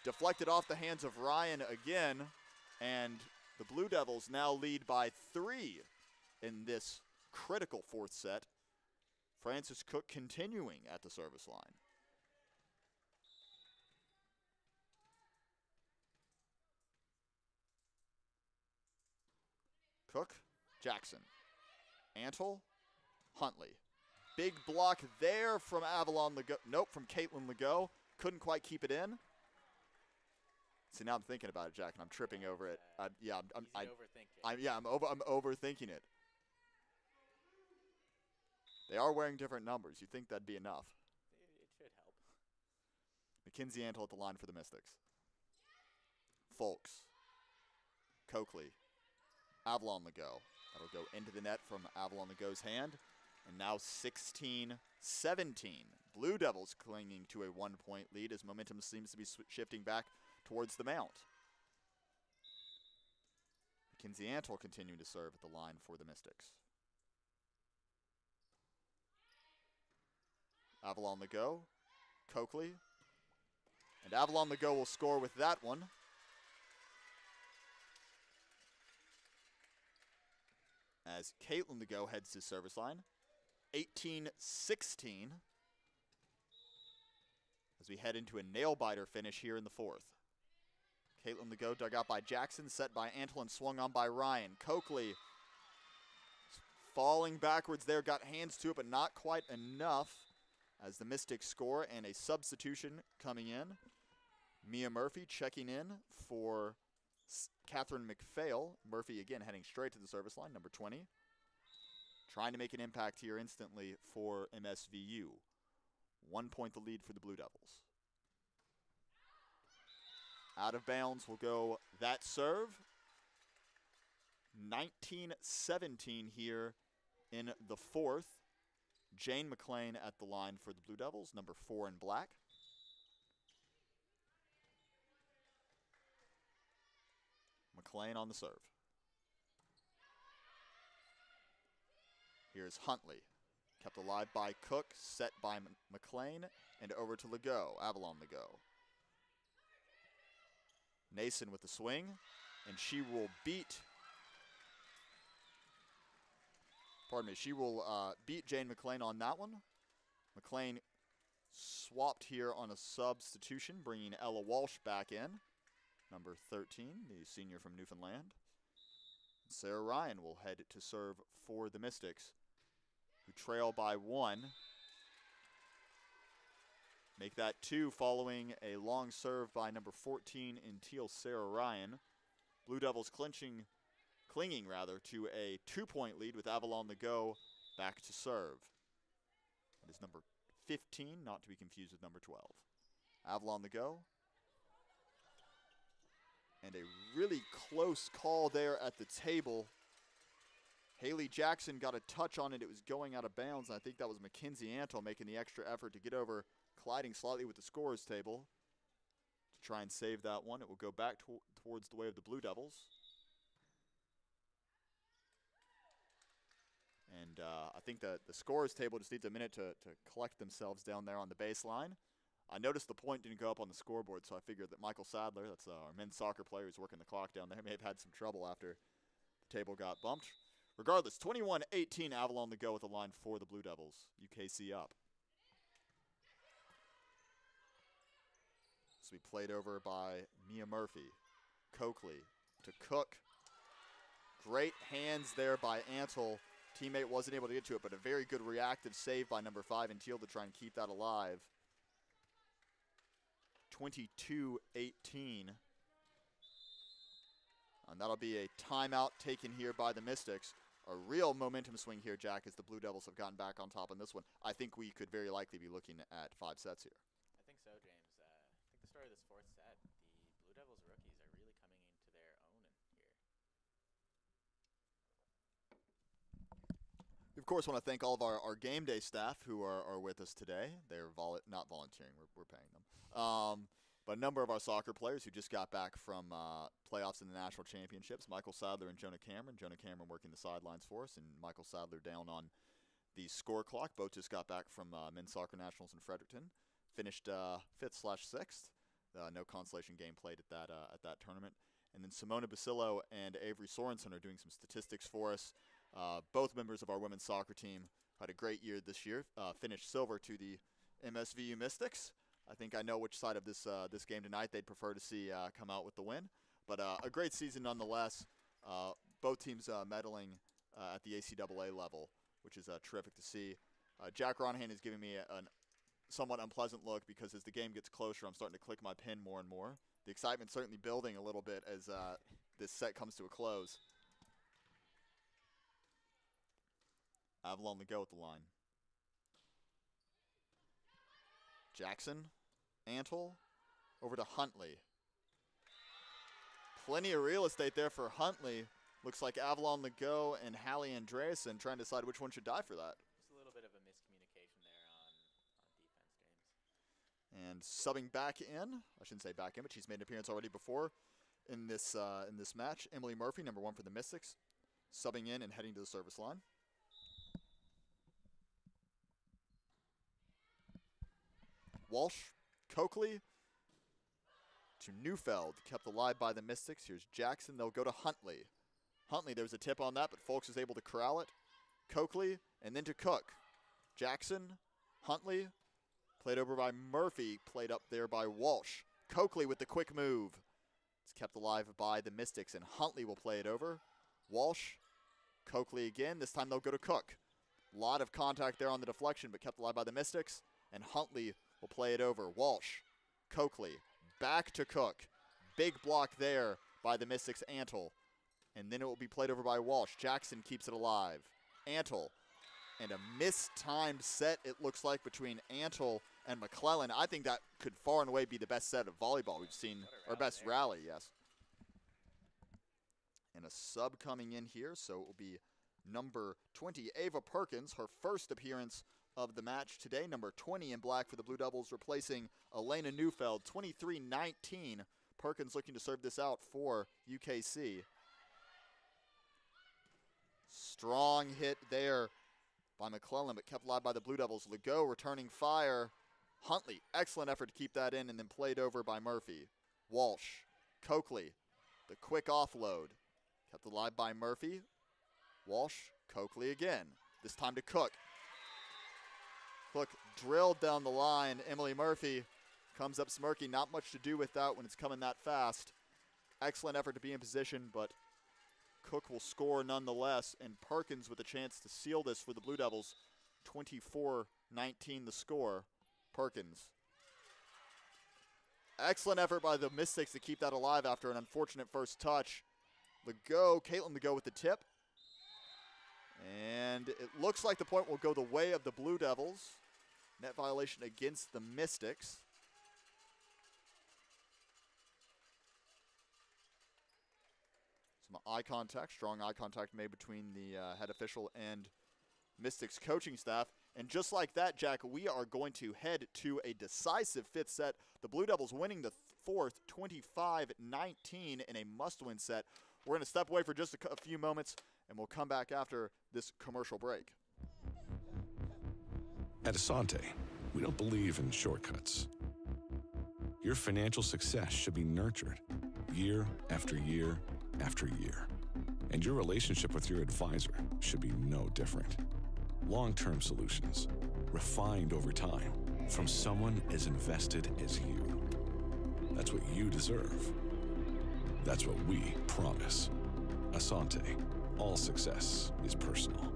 Deflected off the hands of Ryan again, and the Blue Devils now lead by 3 in this critical 4th set. Frances Cook continuing at the service line. Cook, Jackson, Antle, Huntley. Big block there from Avalon Legault. Nope, from Caitlin Legault. Couldn't quite keep it in. See, now I'm thinking about it, Jack, and I'm tripping over it. I'm overthinking it. They are wearing different numbers. You think that'd be enough? It should help. Mackenzie Antle at the line for the Mystics. Folks, Coakley, Avalon Legault. That'll go into the net from Avalon Legault's hand. And now 16-17. Blue Devils clinging to a 1-point lead as momentum seems to be shifting back towards the mount. Mackenzie Antle continuing to serve at the line for the Mystics. Avalon Legault, Coakley. And Avalon Legault will score with that one. As Caitlin Legault heads to service line. 18-16. As we head into a nail-biter finish here in the 4th. Caitlin Legault dug out by Jackson, set by Antle and swung on by Ryan. Coakley falling backwards there, got hands to it, but not quite enough as the Mystics score, and a substitution coming in. Mia Murphy checking in for Catherine McPhail. Murphy again heading straight to the service line, number 20. Trying to make an impact here instantly for MSVU. 1 point the lead for the Blue Devils. Out of bounds will go that serve. 19-17 here in the 4th. Jane McLean at the line for the Blue Devils, number 4 in black. McLean on the serve. Here's Huntley. Kept alive by Cook, set by McLean, and over to Legault, Avalon Legault. Nason with the swing, and she will beat, she will beat Jane McLean on that one. McLean swapped here on a substitution, bringing Ella Walsh back in, number 13, the senior from Newfoundland. Sarah Ryan will head to serve for the Mystics, who trail by 1. Make that 2 following a long serve by number 14 in teal, Sarah Ryan. Blue Devils clinging to a 2-point lead with Avalon Legault back to serve. That is number 15, not to be confused with number 12. Avalon Legault. And a really close call there at the table. Haley Jackson got a touch on it. It was going out of bounds. And I think that was Mackenzie Antle making the extra effort to get over, colliding slightly with the scorer's table to try and save that one. It will go back towards the way of the Blue Devils. And I think the scorer's table just needs a minute to collect themselves down there on the baseline. I noticed the point didn't go up on the scoreboard, so I figured that Michael Sadler, that's our men's soccer player who's working the clock down there, may have had some trouble after the table got bumped. Regardless, 21-18, Avalon Legault with the line for the Blue Devils. UKC up. This will be played over by Mia Murphy. Coakley to Cook. Great hands there by Antle. Teammate wasn't able to get to it, but a very good reactive save by number 5 in teal to try and keep that alive. 22-18. And that'll be a timeout taken here by the Mystics. A real momentum swing here, Jack, as the Blue Devils have gotten back on top on this one. I think we could very likely be looking at 5 sets here. I think so, James. I think the story of this 4th set, the Blue Devils rookies are really coming into their own here. We, of course, want to thank all of our game day staff who are with us today. They're not volunteering. We're paying them. But a number of our soccer players who just got back from playoffs in the national championships. Michael Sadler and Jonah Cameron. Jonah Cameron working the sidelines for us, and Michael Sadler down on the score clock. Both just got back from men's soccer nationals in Fredericton. Finished 5th/6th. No consolation game played at that tournament. And then Simona Basillo and Avery Sorensen are doing some statistics for us. Both members of our women's soccer team had a great year this year. Finished silver to the MSVU Mystics. I think I know which side of this game tonight they'd prefer to see come out with the win. But a great season nonetheless. Both teams medaling at the ACAA level, which is terrific to see. Jack Ronahan is giving me a somewhat unpleasant look because as the game gets closer, I'm starting to click my pin more and more. The excitement's certainly building a little bit as this set comes to a close. Avalon to go with the line. Jackson, Antle, over to Huntley. Plenty of real estate there for Huntley. Looks like Avalon the go and Hallie Andreasen trying to decide which one should die for that. Just a little bit of a miscommunication there on defense, James. And subbing back in, I shouldn't say back in, but she's made an appearance already before in this match. Emily Murphy, number 1 for the Mystics, subbing in and heading to the service line. Walsh, Coakley to Neufeld, kept alive by the Mystics. Here's Jackson. They'll go to Huntley. Huntley, there was a tip on that, but Folks was able to corral it. Coakley, and then to Cook. Jackson, Huntley, played over by Murphy, played up there by Walsh. Coakley with the quick move. It's kept alive by the Mystics, and Huntley will play it over. Walsh, Coakley again. This time they'll go to Cook. A lot of contact there on the deflection, but kept alive by the Mystics, and Huntley will play it over. Walsh, Coakley, back to Cook. Big block there by the Mystics' Antle. And then it will be played over by Walsh. Jackson keeps it alive. Antle. And a mistimed set, it looks like, between Antle and McClellan. I think that could far and away be the best set of volleyball we've seen, or best rally, yes. And a sub coming in here, so it will be number 20, Ava Perkins, her first appearance of the match today. Number 20 in black for the Blue Devils, replacing Elena Neufeld. 23-19. Perkins looking to serve this out for UKC. Strong hit there by McClellan, but kept alive by the Blue Devils. Legault returning fire. Huntley, excellent effort to keep that in, and then played over by Murphy. Walsh, Coakley, the quick offload. Kept alive by Murphy. Walsh, Coakley again. This time to Cook. Cook drilled down the line. Emily Murphy comes up smirky. Not much to do with that when it's coming that fast. Excellent effort to be in position, but Cook will score nonetheless, and Perkins with a chance to seal this for the Blue Devils. 24-19 the score. Perkins. Excellent effort by the Mystics to keep that alive after an unfortunate first touch. Caitlin Legault with the tip. And it looks like the point will go the way of the Blue Devils. Net violation against the Mystics. Some eye contact, strong eye contact made between the head official and Mystics coaching staff. And just like that, Jack, we are going to head to a decisive 5th set. The Blue Devils winning the 4th, 25-19 in a must-win set. We're going to step away for just a few moments, and we'll come back after this commercial break. At Asante, we don't believe in shortcuts. Your financial success should be nurtured year after year after year. And your relationship with your advisor should be no different. Long-term solutions, refined over time, from someone as invested as you. That's what you deserve. That's what we promise. Asante, all success is personal.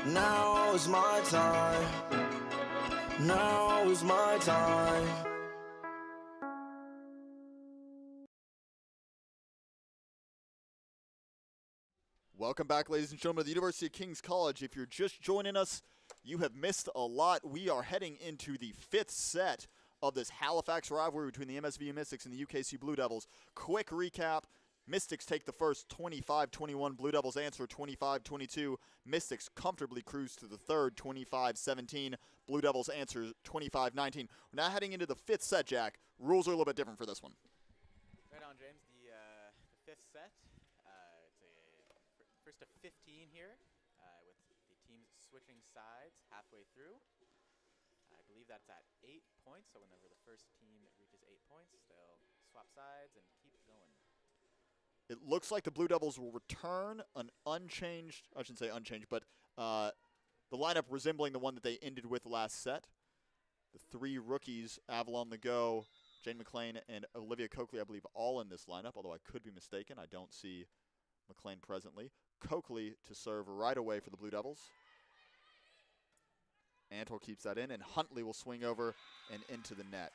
Now is my time. Now is my time. Welcome back, ladies and gentlemen, to the University of King's College. If you're just joining us, you have missed a lot. We are heading into the 5th set of this Halifax rivalry between the MSVU Mystics and the UKC Blue Devils. Quick recap. Mystics take the first 25-21. Blue Devils answer 25-22. Mystics comfortably cruise to the third 25-17. Blue Devils answer 25-19. We're now heading into the 5th set, Jack. Rules are a little bit different for this one. Right on, James. The 5th set. It's a first of 15 here, with the teams switching sides halfway through. I believe that's at 8 points, so whenever the first team reaches 8 points, they'll swap sides and keep going. It looks like the Blue Devils will return an unchanged, I shouldn't say unchanged, but the lineup resembling the one that they ended with last set. The 3 rookies, Avalon the Go, Jane McLean, and Olivia Coakley, I believe, all in this lineup, although I could be mistaken. I don't see McLean presently. Coakley to serve right away for the Blue Devils. Antor keeps that in, and Huntley will swing over and into the net.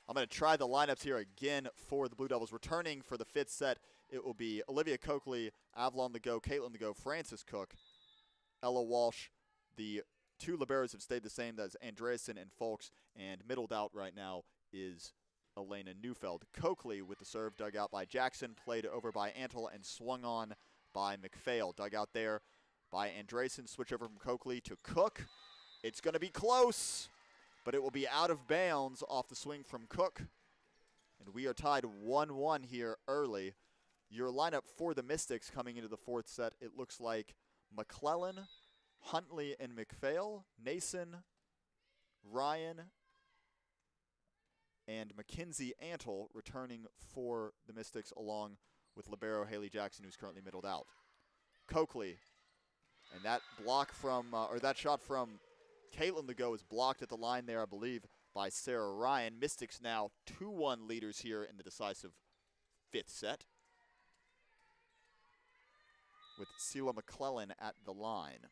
I'm going to try the lineups here again for the Blue Devils. Returning for the 5th set, it will be Olivia Coakley, Avalon the Go, Caitlin the Go, Frances Cook, Ella Walsh. The 2 liberos have stayed the same. That's Andreasen and Folks, and middled out right now is Elena Neufeld. Coakley with the serve dug out by Jackson, played over by Antle, and swung on by McPhail. Dug out there by Andreasen. Switch over from Coakley to Cook. It's going to be close, but it will be out of bounds off the swing from Cook. And we are tied 1-1 here early. Your lineup for the Mystics coming into the 4th set, it looks like McClellan, Huntley, and McPhail, Nason, Ryan, and Mackenzie Antle returning for the Mystics, along with libero Haley Jackson, who's currently middled out. Coakley, and that block from, or that shot from Caitlin the Go is blocked at the line there, I believe, by Sarah Ryan. Mystics now 2-1 leaders here in the decisive 5th set, with Sela McClellan at the line.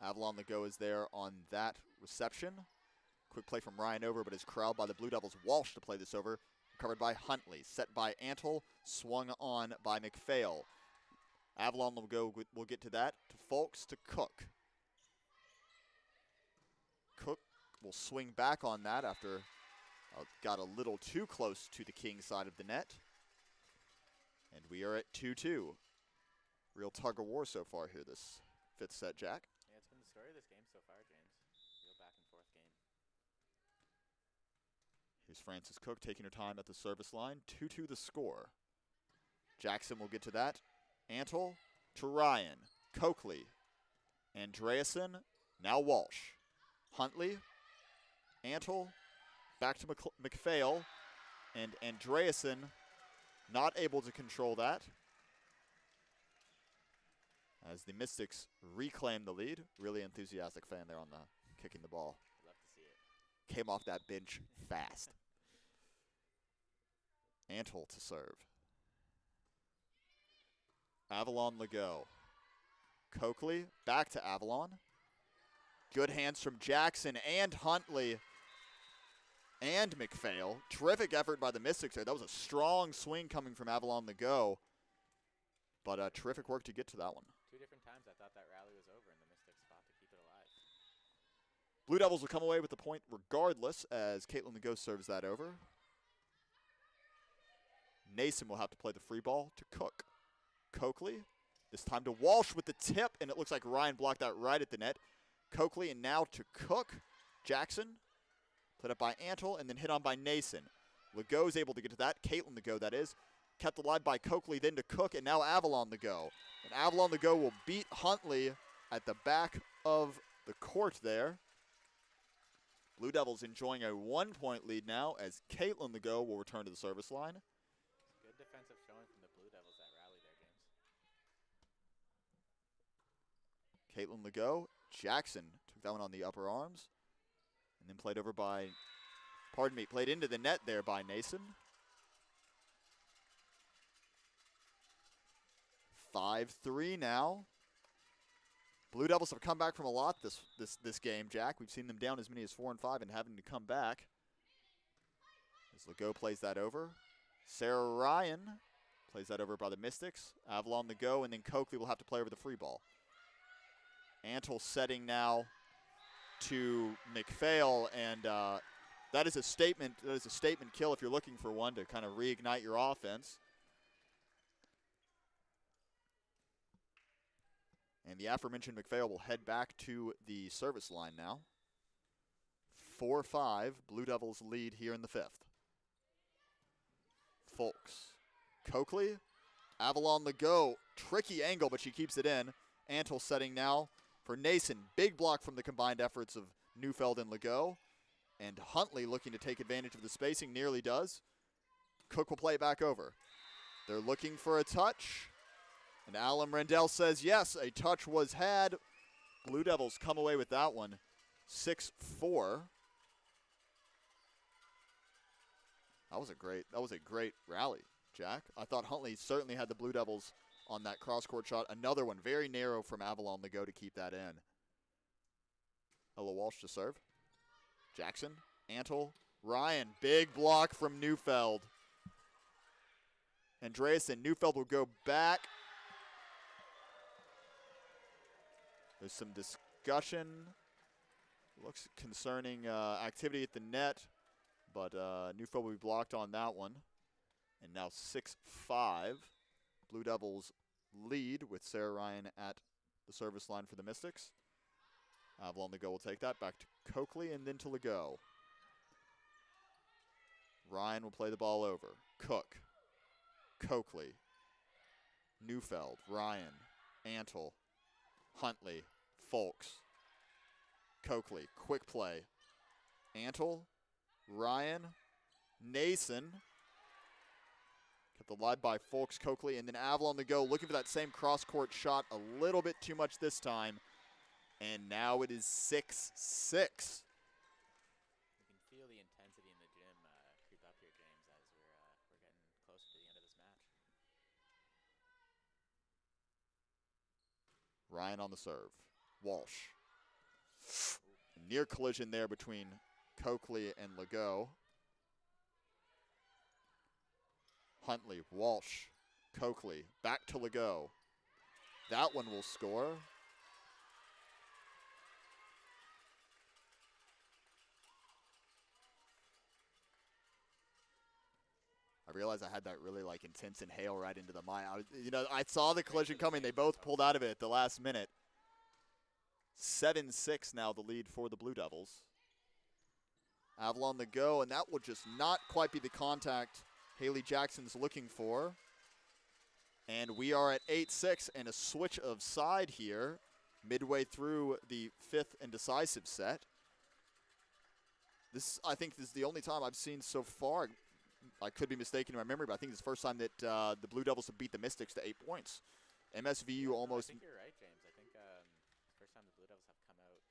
Avalon the Go is there on that reception. Quick play from Ryan over, but is corralled by the Blue Devils. Walsh to play this over. Covered by Huntley. Set by Antle. Swung on by McPhail. Avalon will get to that. To Folks to Cook. Cook will swing back on that after got a little too close to the King side of the net. And we are at 2-2. Real tug of war so far here this 5th set, Jack. Yeah, it's been the story of this game so far, James. Real back and forth game. Here's Frances Cook taking her time at the service line. 2-2 the score. Jackson will get to that. Antle to Ryan. Coakley. Andreasen. Now Walsh. Huntley. Antle. Back to McPhail. And Andreasen not able to control that, as the Mystics reclaim the lead. Really enthusiastic fan there on the kicking the ball. Love to see it. Came off that bench fast. Antle to serve. Avalon Legault. Coakley back to Avalon. Good hands from Jackson and Huntley and McPhail. Terrific effort by the Mystics there. That was a strong swing coming from Avalon Legault, but terrific work to get to that one. 2 different times I thought that rally was over and the Mystics fought to keep it alive. Blue Devils will come away with the point regardless, as Caitlin Legault serves that over. Nason will have to play the free ball to Cook. Coakley, this time to Walsh with the tip, and it looks like Ryan blocked that right at the net. Coakley, and now to Cook. Jackson, played up by Antle, and then hit on by Nason. Legault's able to get to that. Caitlin Legault, that is. Kept alive by Coakley, then to Cook, and now Avalon Legault. And Avalon Legault will beat Huntley at the back of the court there. Blue Devils enjoying a 1-point lead now, as Caitlin Legault will return to the service line. Good defensive showing from the Blue Devils that rally there, James. Caitlin Legault. Jackson took that one on the upper arms, and then played over by Pardon me, played into the net there by Nason. 5-3 now. Blue Devils have come back from a lot this game, Jack. We've seen them down as many as 4 and 5 and having to come back. As Legault plays that over. Sarah Ryan plays that over by the Mystics. Avalon the go, and then Coakley will have to play over the free ball. Antle setting now to McPhail, and that is a statement. That is a statement kill if you're looking for one to kind of reignite your offense. And the aforementioned McPhail will head back to the service line now. 4-5, Blue Devils lead here in the 5th. Folks. Coakley, Avalon the go. Tricky angle, but she keeps it in. Antle setting now for Nason. Big block from the combined efforts of Neufeld and Legault. And Huntley looking to take advantage of the spacing, nearly does. Cook will play it back over. They're looking for a touch. And Alan Rendell says yes, a touch was had. Blue Devils come away with that one, 6-4. That was a great rally, Jack. I thought Huntley certainly had the Blue Devils on that cross-court shot. Another one, very narrow from Avalon the go to keep that in. Ella Walsh to serve. Jackson, Antle, Ryan, big block from Neufeld. Andreasen, Neufeld will go back. There's some discussion. Looks concerning activity at the net, but Neufeld will be blocked on that one. And now 6-5. Blue Devils lead with Sarah Ryan at the service line for the Mystics. Avalon the go will take that back to Coakley and then to Legault. Ryan will play the ball over. Cook, Coakley, Neufeld, Ryan, Antle, Huntley, Folks, Coakley, quick play. Antle, Ryan, Nason. Kept the lead by Folks, Coakley, and then Avalon the go, looking for that same cross-court shot a little bit too much this time. And now it is 6-6. You can feel the intensity in the gym creep up here, James, as we're getting close to the end of this match. Ryan on the serve. Walsh. Near collision there between Coakley and Legault. Huntley, Walsh, Coakley, back to Legault. That one will score. I realized I had that really intense inhale right into the mic. I saw the collision coming. They both pulled out of it at the last minute. 7-6 now the lead for the Blue Devils. Avalon the go, and that will just not quite be the contact Haley Jackson's looking for. And we are at 8-6 and a switch of side here midway through the 5th and decisive set. I think this is the only time I've seen so far. I could be mistaken in my memory, but I think it's the first time that the Blue Devils have beat the Mystics to 8 points. MSVU almost. I think you're right, James. I think first time the Blue Devils have come out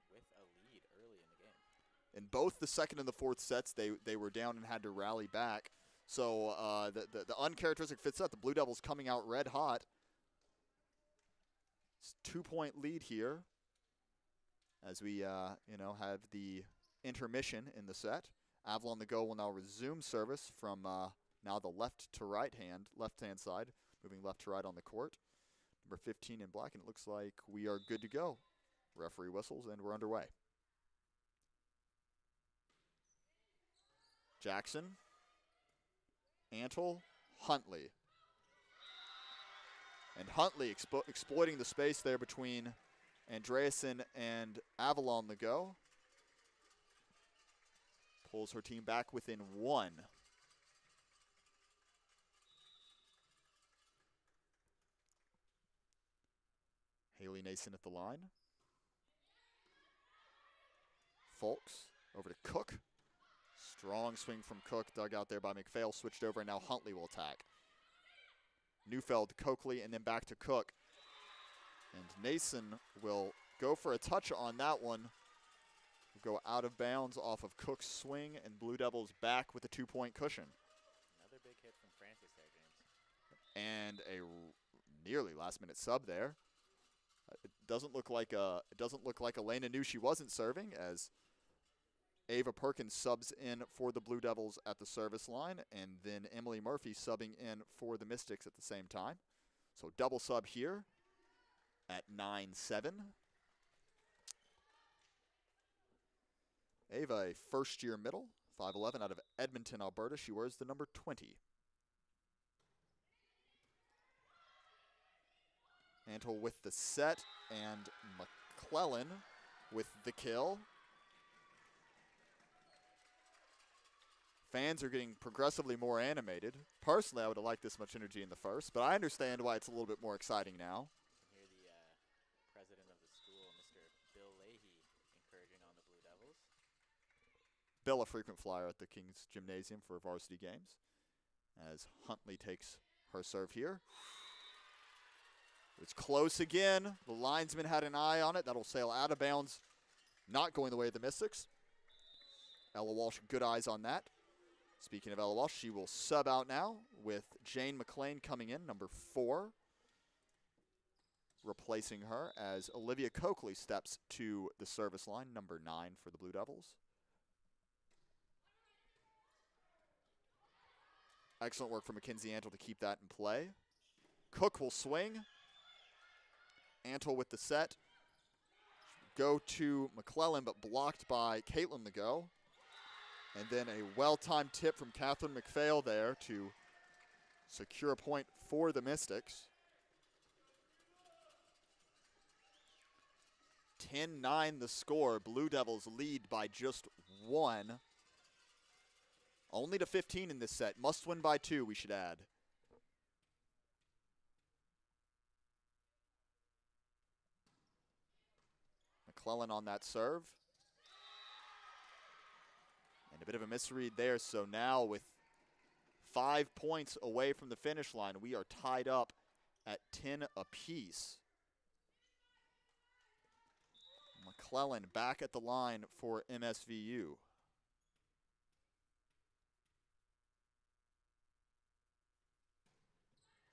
with a lead early in the game. In both the 2nd and the 4th sets, they were down and had to rally back. So the uncharacteristic 5th set, the Blue Devils coming out red hot. It's a 2-point lead here as we have the intermission in the set. Avalon the go will now resume service from now the left hand side, moving left to right on the court. Number 15 in black, and it looks like we are good to go. Referee whistles, and we're underway. Jackson, Antle, Huntley. And Huntley exploiting the space there between Andreasen and Avalon the go. Pulls her team back within 1. Haley Nason at the line. Folks over to Cook. Strong swing from Cook, dug out there by McPhail, switched over, and now Huntley will attack. Neufeld, Coakley, and then back to Cook. And Nason will go for a touch on that one. go out of bounds off of Cook's swing, and Blue Devils back with a 2-point cushion. Another big hit from Francis there, James. And a nearly last-minute sub there. It doesn't look like Elena knew she wasn't serving, as Ava Perkins subs in for the Blue Devils at the service line, and then Emily Murphy subbing in for the Mystics at the same time. So double sub here at 9-7. Ava, a first-year middle, 5'11", out of Edmonton, Alberta. She wears the number 20. Antle with the set, and McClellan with the kill. Fans are getting progressively more animated. Personally, I would have liked this much energy in the first, but I understand why it's a little bit more exciting now. You can hear the president of the school, Mr. Bill Leahy, encouraging on the Blue Devils. Bill, a frequent flyer at the King's Gymnasium for varsity games, as Huntley takes her serve here. It's close again. The linesman had an eye on it. That'll sail out of bounds, not going the way of the Mystics. Ella Walsh, good eyes on that. Speaking of Ella Walsh, she will sub out now with Jane McLean coming in, number 4. Replacing her as Olivia Coakley steps to the service line, number 9 for the Blue Devils. Excellent work from Mackenzie Antle to keep that in play. Cook will swing. Antle with the set. Go to McClellan, but blocked by Caitlin Legault. And then a well-timed tip from Catherine McPhail there to secure a point for the Mystics. 10-9 the score. Blue Devils lead by just 1. Only to 15 in this set. Must win by 2, we should add. McClellan on that serve. And a bit of a misread there, so now with 5 points away from the finish line, we are tied up at 10 apiece. McClellan back at the line for MSVU.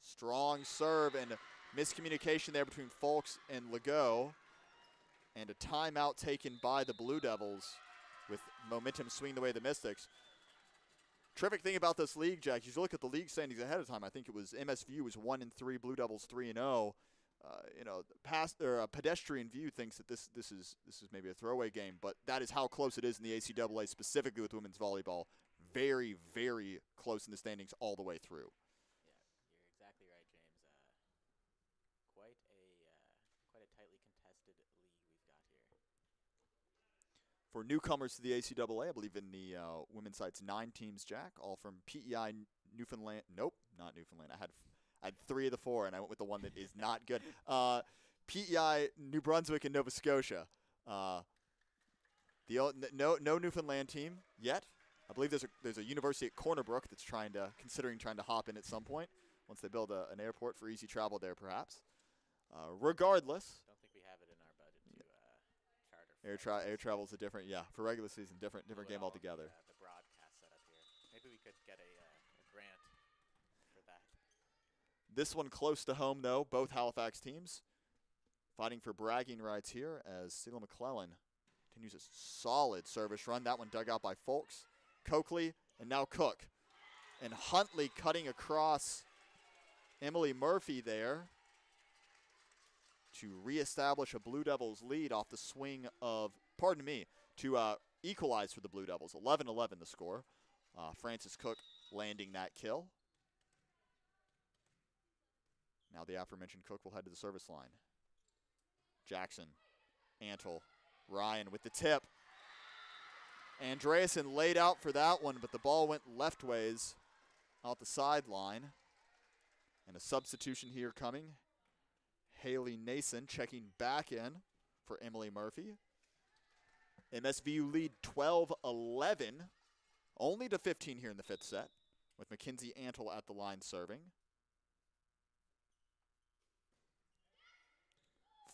Strong serve and miscommunication there between Folks and Legault. And a timeout taken by the Blue Devils with momentum swinging the way of the Mystics. Terrific thing about this league, Jack, you look at the league standings ahead of time. I think it was MSVU was 1-3, Blue Devils 3-0. A pedestrian view thinks that this is maybe a throwaway game, but that is how close it is in the ACAA, specifically with women's volleyball. Very, very close in the standings all the way through. Yeah, you're exactly right, James. Quite a tightly contested league we've got here. For newcomers to the ACAA, I believe in the women's side's 9 teams, Jack, all from PEI Newfoundland. Nope, not Newfoundland. I had 3 of the 4, and I went with the one that is not good. PEI New Brunswick and Nova Scotia. No Newfoundland team yet. I believe there's a university at Corner Brook that's considering trying to hop in at some point once they build an airport for easy travel there, perhaps. Regardless, don't think we have it in our budget to charter. Air travel is a different, for regular season, different game altogether. The broadcast setup here. Maybe we could get a grant for that. This one close to home, though. Both Halifax teams fighting for bragging rights here as Celia McClellan continues a solid service run. That one dug out by Folks, Coakley, and now Cook. And Huntley cutting across Emily Murphy there to reestablish a Blue Devils lead off the swing of, to equalize for the Blue Devils. 11-11 the score. Francis Cook landing that kill. Now the aforementioned Cook will head to the service line. Jackson, Antle, Ryan with the tip. Andreasen laid out for that one, but the ball went leftways out the sideline. And a substitution here coming. Haley Nason checking back in for Emily Murphy. MSVU lead 12-11. Only to 15 here in the 5th set, with Mackenzie Antle at the line serving.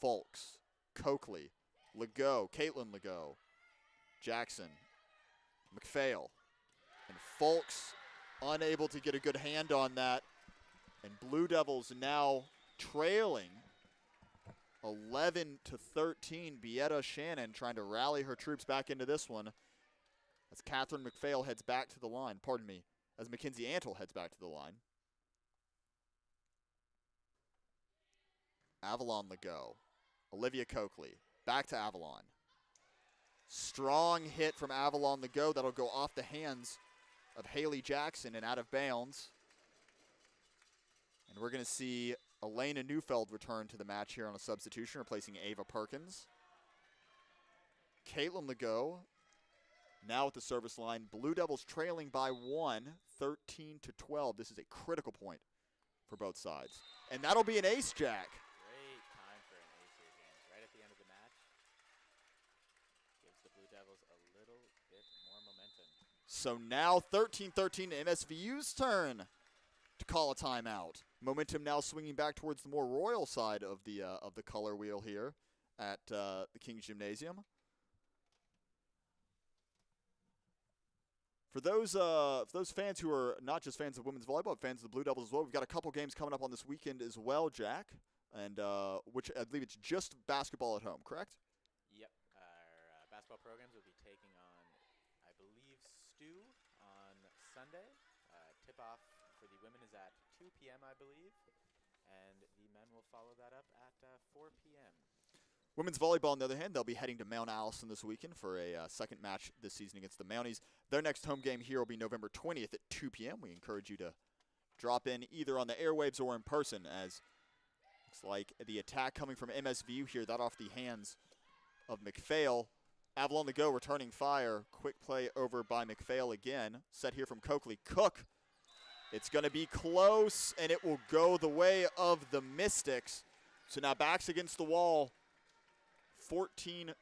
Folks, Coakley, Legault, Caitlin Legault. Jackson, McPhail, and Folks unable to get a good hand on that. And Blue Devils now trailing 11-13. Bietta Shannon trying to rally her troops back into this one as Catherine McPhail heads back to the line. Pardon me, as Mackenzie Antle heads back to the line. Avalon the go. Olivia Coakley back to Avalon. Strong hit from Avalon the go. That'll go off the hands of Haley Jackson and out of bounds. And we're going to see Elena Neufeld return to the match here on a substitution, replacing Ava Perkins. Caitlin Legault now at the service line. Blue Devils trailing by 1, 13-12. This is a critical point for both sides. And that'll be an ace, Jack. Great time for an ace here, James. Right at the end of the match. Gives the Blue Devils a little bit more momentum. So now 13-13, MSVU's turn to call a timeout. Momentum now swinging back towards the more royal side of the color wheel here at the King's Gymnasium. For those fans who are not just fans of women's volleyball, but fans of the Blue Devils as well, we've got a couple games coming up on this weekend as well, Jack, and which I believe it's just basketball at home, correct? Yep. Our basketball programs will be taking on, I believe, Stu on Sunday. Tip-off for the women is at 2 p.m., I believe, and the men will follow that up at 4 p.m. Women's volleyball, on the other hand, they'll be heading to Mount Allison this weekend for a second match this season against the Mounties. Their next home game here will be November 20th at 2 p.m. We encourage you to drop in either on the airwaves or in person, as looks like the attack coming from MSVU here, that off the hands of McPhail. Avalon the go, returning fire. Quick play over by McPhail again. Set here from Coakley. Cook. It's going to be close, and it will go the way of the Mystics. So now backs against the wall. 14-13.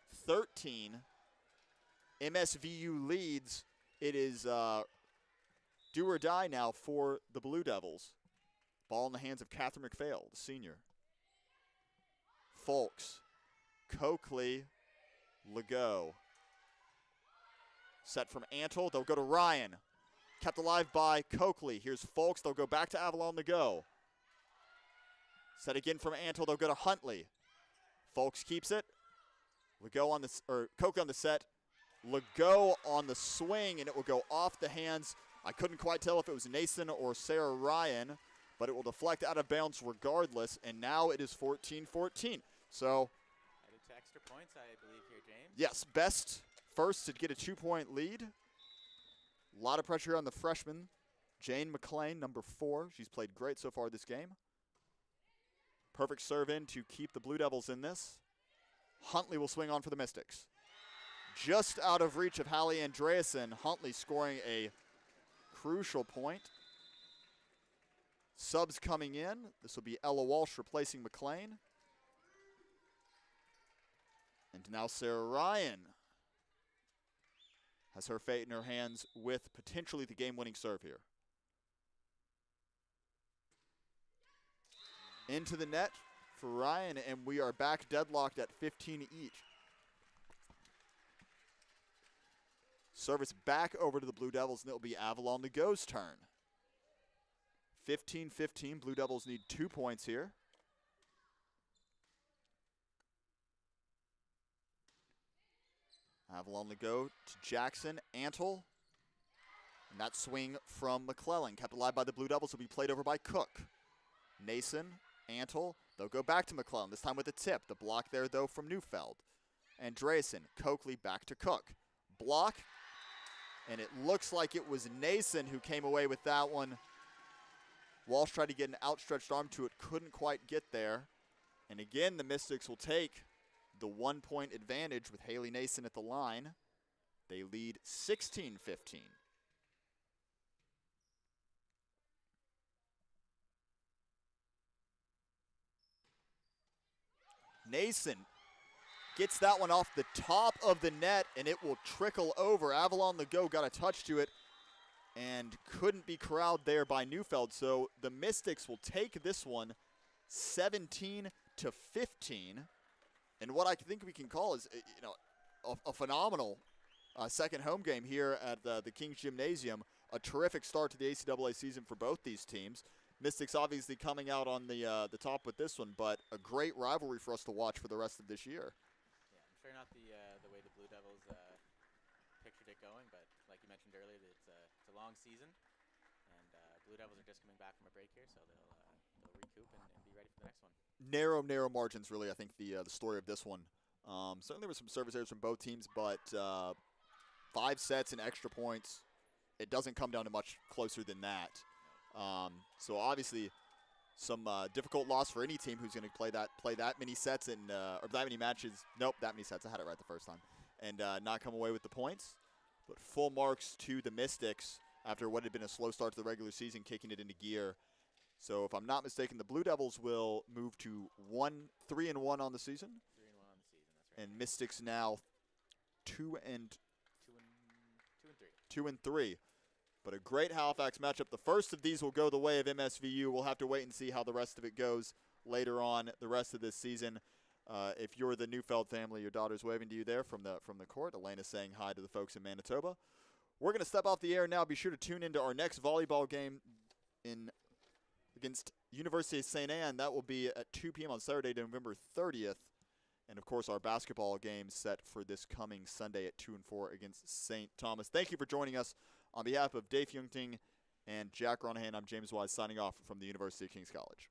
MSVU leads. It is do or die now for the Blue Devils. Ball in the hands of Catherine McPhail, the senior. Folks, Coakley, Legault. Set from Antle. They'll go to Ryan. Kept alive by Coakley. Here's Folks. They'll go back to Avalon Legault. Set again from Antle. They'll go to Huntley. Folks keeps it. Legault on the Coakley on the set. Legault on the swing, and it will go off the hands. I couldn't quite tell if it was Nason or Sarah Ryan, but it will deflect out of bounds regardless, and now it is 14-14. So Headed to extra points, I believe here, James. yes, best first to get a 2-point lead. A lot of pressure on the freshman, Jane McLean, number 4. She's played great so far this game. Perfect serve in to keep the Blue Devils in this. Huntley will swing on for the Mystics. Just out of reach of Hallie Andreasen. Huntley scoring a crucial point. Subs coming in. This will be Ella Walsh replacing McLean. And now Sarah Ryan has her fate in her hands with potentially the game-winning serve here. Into the net for Ryan, and we are back deadlocked at 15 each. Service back over to the Blue Devils, and it'll be Avalon Legault's turn. 15-15, Blue Devils need 2 points here. Avalon Legault to Jackson, Antle. And that swing from McClellan, kept alive by the Blue Devils, will be played over by Cook. Nason, Antle, they'll go back to McClellan, this time with a tip. The block there, though, from Neufeld. Andreasen, Coakley back to Cook. Block, and it looks like it was Nason who came away with that one. Walsh tried to get an outstretched arm to it, couldn't quite get there. And again, the Mystics will take the 1-point advantage with Haley Nason at the line. They lead 16-15. Nason gets that one off the top of the net, and it will trickle over. Avalon Legault got a touch to it and couldn't be corralled there by Neufeld. So the Mystics will take this one 17-15. And what I think we can call is, a phenomenal second home game here at the King's Gymnasium. A terrific start to the ACAA season for both these teams. Mystics obviously coming out on the top with this one, but a great rivalry for us to watch for the rest of this year. Yeah, I'm sure not the way the Blue Devils pictured it going, but like you mentioned earlier, it's a long season, and Blue Devils are just coming back from a break here, so they'll recoup and be ready for the next one. Narrow margins, really, I think, the story of this one. Certainly there were some service errors from both teams, but 5 sets and extra points, it doesn't come down to much closer than that. So obviously some difficult loss for any team who's going to play that many sets and or that many matches. Nope, that many sets. I had it right the first time. And not come away with the points. But full marks to the Mystics after what had been a slow start to the regular season, kicking it into gear. So if I'm not mistaken, the Blue Devils will move to 3-1 on the season. 3-1 on the season, that's right. And Mystics now 2 and 3. 2-3. But a great Halifax matchup. The first of these will go the way of MSVU. We'll have to wait and see how the rest of it goes later on the rest of this season. If you're the Neufeld family, your daughter's waving to you there from the court. Elena's saying hi to the folks in Manitoba. We're going to step off the air now. Be sure to tune into our next volleyball game against University of St. Anne. That will be at 2 p.m. on Saturday, November 30th. And, of course, our basketball game set for this coming Sunday at 2 and 4 against St. Thomas. Thank you for joining us. On behalf of Dave Youngting and Jack Ronahan, I'm James Wise signing off from the University of King's College.